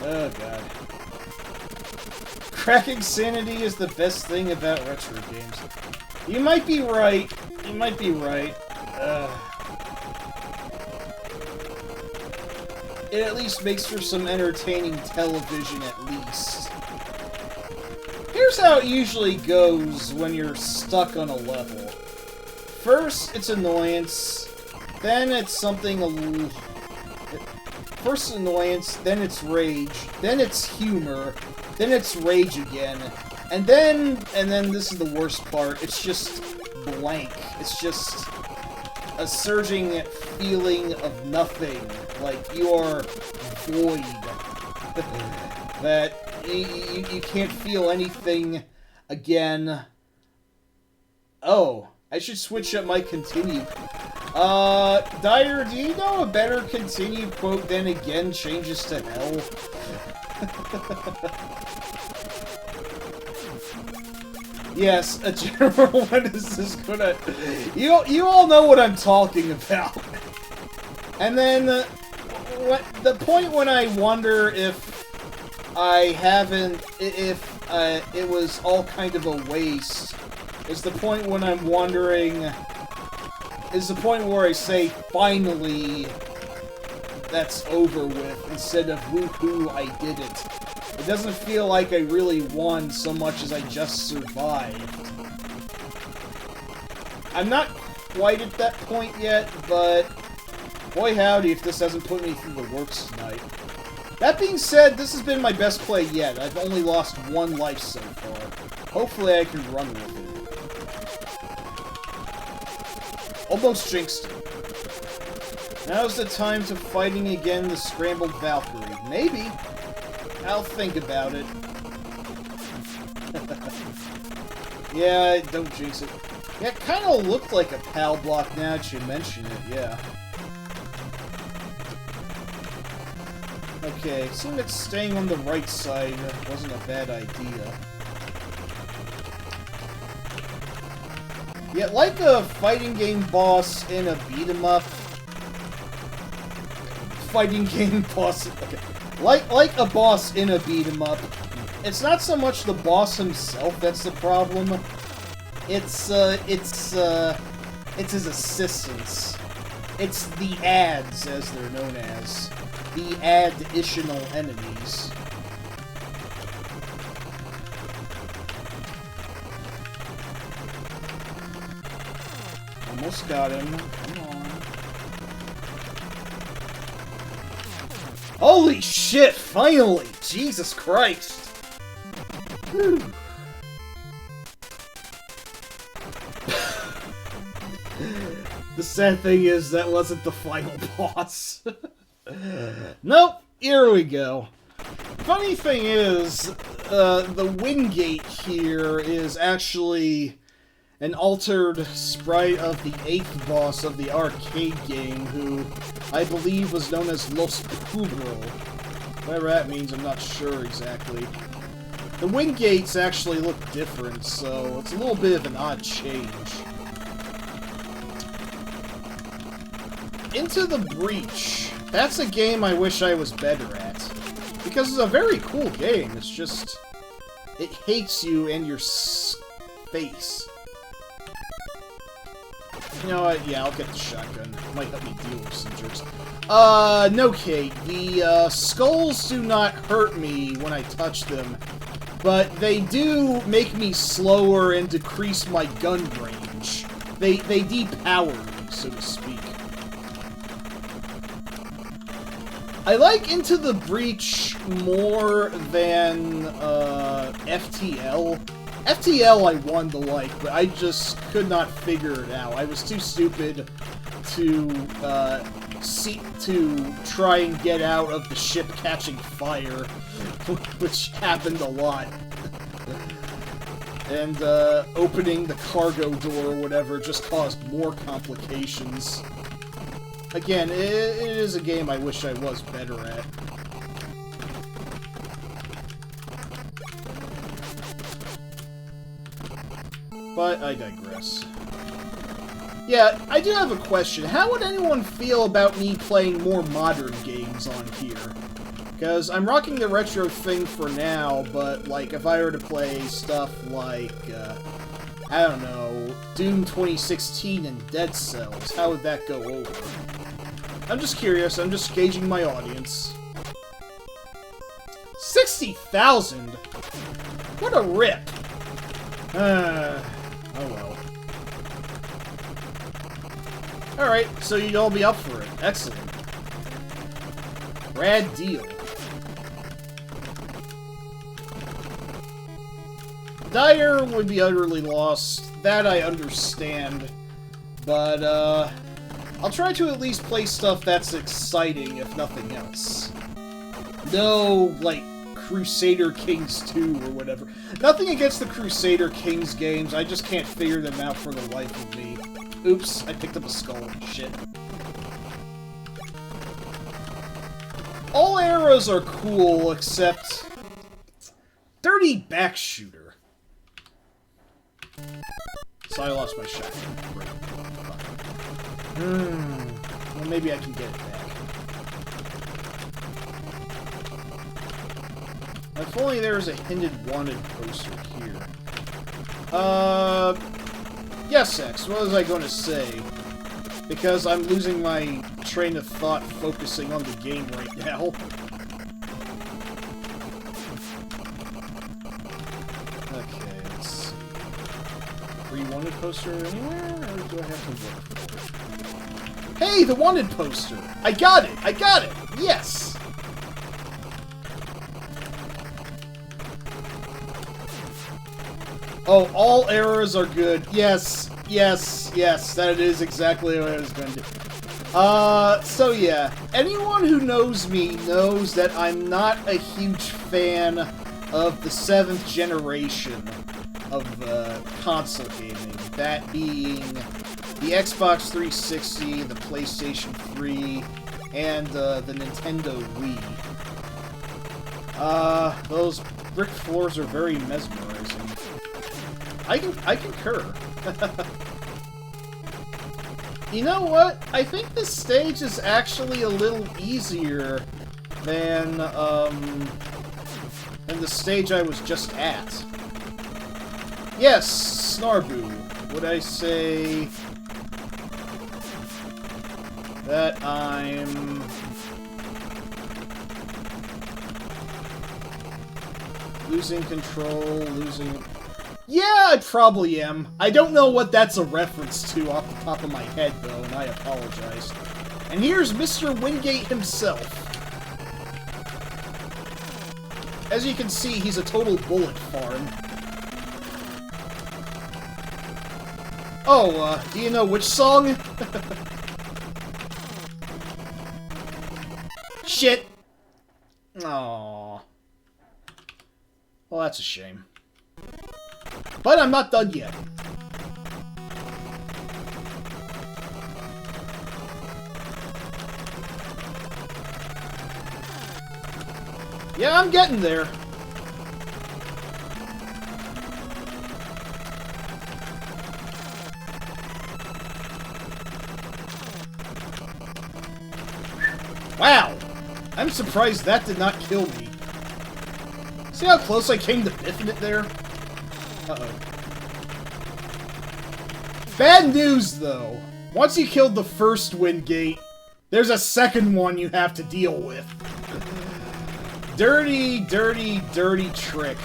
Oh god. Cracking sanity is the best thing about retro games. You might be right. You might be right. It at least makes for some entertaining television, at least. Here's how it usually goes when you're stuck on a level. First, it's annoyance. Then it's something first annoyance, then it's rage, then it's humor, then it's rage again, and then this is the worst part, it's just blank. It's just a surging feeling of nothing, like you are void. That you can't feel anything again. Oh, I should switch up my continue. Dyer, do you know a better continue quote than again changes to hell? Yes, a general one is just gonna... You all know what I'm talking about. And then, the point when I wonder if it was all kind of a waste, is the point when I'm wondering... is the point where I say, finally, that's over with, instead of woohoo, I did it. It doesn't feel like I really won so much as I just survived. I'm not quite at that point yet, but boy howdy if this hasn't put me through the works tonight. That being said, this has been my best play yet. I've only lost 1 life so far. Hopefully I can run with it. Almost jinxed it. Now's the time to fighting again the scrambled Valkyrie. Maybe. I'll think about it. Yeah, don't jinx it. Yeah, it kind of looked like a PAL block now that you mention it, yeah. Okay, seems that staying on the right side wasn't a bad idea. Yeah, like a fighting game boss in a beat-em-up... Fighting game boss... Okay. Like a boss in a beat-em-up, it's not so much the boss himself that's the problem. It's his assistants. It's the ads, as they're known as. The additional enemies. Almost got him. Come on. Holy shit, finally! Jesus Christ! Whew. The sad thing is, that wasn't the final boss. Nope, here we go. Funny thing is, the Wingate here is actually an altered sprite of the 8th boss of the arcade game, who I believe was known as Los Pubro. Whatever that means, I'm not sure exactly. The Wingates actually look different, so it's a little bit of an odd change. Into the Breach. That's a game I wish I was better at. Because it's a very cool game, it's just... it hates you and your face. You know what? Yeah, I'll get the shotgun. It might help me deal with some jerks. No, Kate. The, skulls do not hurt me when I touch them, but they do make me slower and decrease my gun range. They depower me, so to speak. I like Into the Breach more than, FTL. FTL I wanted to like, but I just could not figure it out. I was too stupid to try and get out of the ship catching fire, which happened a lot. And opening the cargo door or whatever just caused more complications. Again, it is a game I wish I was better at. But I digress. Yeah, I do have a question. How would anyone feel about me playing more modern games on here? Because I'm rocking the retro thing for now, but, like, if I were to play stuff like, I don't know, Doom 2016 and Dead Cells, how would that go over? I'm just curious, I'm just gauging my audience. 60,000? What a rip! Oh well. Alright, so you'd all be up for it. Excellent. Rad deal. Dyer would be utterly lost. That I understand. But, I'll try to at least play stuff that's exciting, if nothing else. No, like, Crusader Kings 2 or whatever. Nothing against the Crusader Kings games, I just can't figure them out for the life of me. Oops, I picked up a skull. Shit. All eras are cool, except... Dirty Back Shooter. So I lost my shotgun. Great. Well, maybe I can get it back. If only there was a hinted wanted poster here. Yes, X, what was I going to say? Because I'm losing my train of thought focusing on the game right now. Okay, let's see. Free wanted poster anywhere, or do I have to look for it? Hey, the wanted poster! I got it! I got it! Yes! Oh, all errors are good. Yes, yes, yes, that is exactly what I was going to do. So yeah, anyone who knows me knows that I'm not a huge fan of the 7th generation of console gaming. That being the Xbox 360, the PlayStation 3, and the Nintendo Wii. Those brick floors are very mesmerizing. I concur. You know what? I think this stage is actually a little easier than the stage I was just at. Yes, Snarbu. Would I say that I'm losing control, losing... Yeah, I probably am. I don't know what that's a reference to off the top of my head, though, and I apologize. And here's Mr. Wingate himself. As you can see, he's a total bullet farm. Oh, do you know which song? Shit! Aww. Well, that's a shame. But I'm not done yet. Yeah, I'm getting there. Wow! I'm surprised that did not kill me. See how close I came to biffing it there? Uh-oh. Bad news, though. Once you killed the first Wingate, there's a second one you have to deal with. Dirty, dirty, dirty trick.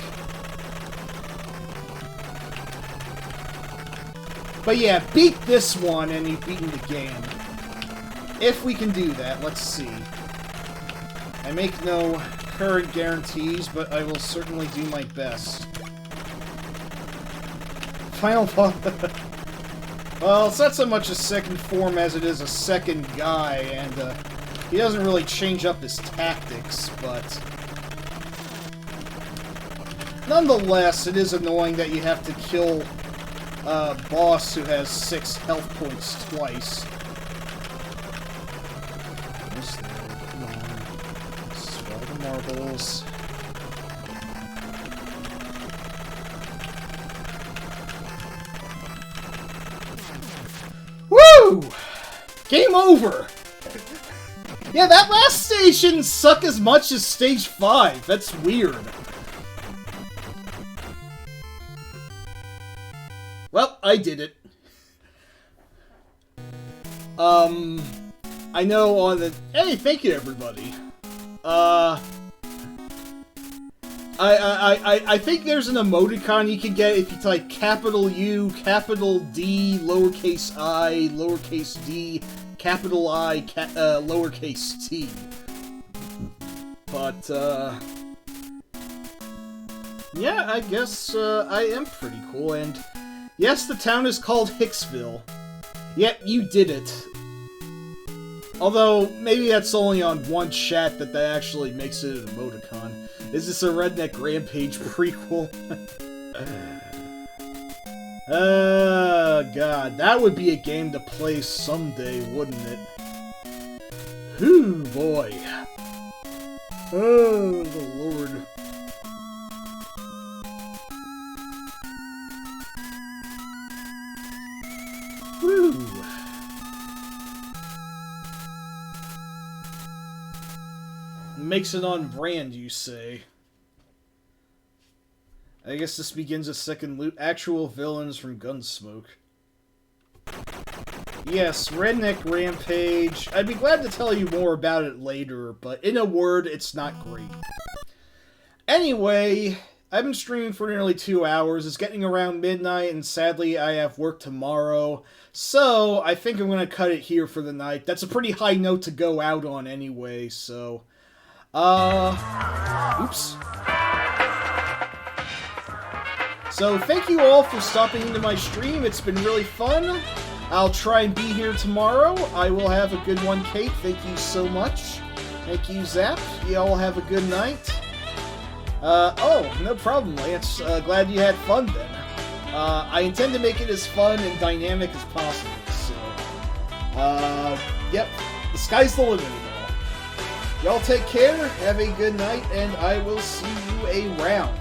But yeah, beat this one and you've beaten the game. If we can do that, let's see. I make no current guarantees, but I will certainly do my best. Final boss. Well, it's not so much a second form as it is a second guy, and he doesn't really change up his tactics, but nonetheless, it is annoying that you have to kill a boss who has 6 health points twice. Almost there. Come on. Swell the marbles. Woo! Game over! Yeah, that last stage didn't suck as much as stage 5. That's weird. Well, I did it. I know on the... Hey, thank you, everybody. I think there's an emoticon you can get if you type capital U, capital D, lowercase I, lowercase d, capital I, lowercase t. But, yeah, I guess, I am pretty cool, and yes, the town is called Hicksville. Yep, you did it. Although, maybe that's only on one chat that actually makes it an emoticon. Is this a Redneck Rampage prequel? God, that would be a game to play someday, wouldn't it? Whew, boy. Oh, the Lord. Whew. Makes it on brand, you say. I guess this begins a second loop. Actual villains from Gun.Smoke. Yes, Redneck Rampage. I'd be glad to tell you more about it later, but in a word, it's not great. Anyway, I've been streaming for nearly 2 hours. It's getting around midnight, and sadly, I have work tomorrow. So, I think I'm going to cut it here for the night. That's a pretty high note to go out on anyway, so... Oops. So, thank you all for stopping into my stream. It's been really fun. I'll try and be here tomorrow. I will have a good one, Kate. Thank you so much. Thank you, Zap. You all have a good night. Oh, no problem, Lance. Glad you had fun, then. I intend to make it as fun and dynamic as possible, so... Yep. The sky's the limit, y'all. Y'all take care, have a good night, and I will see you around.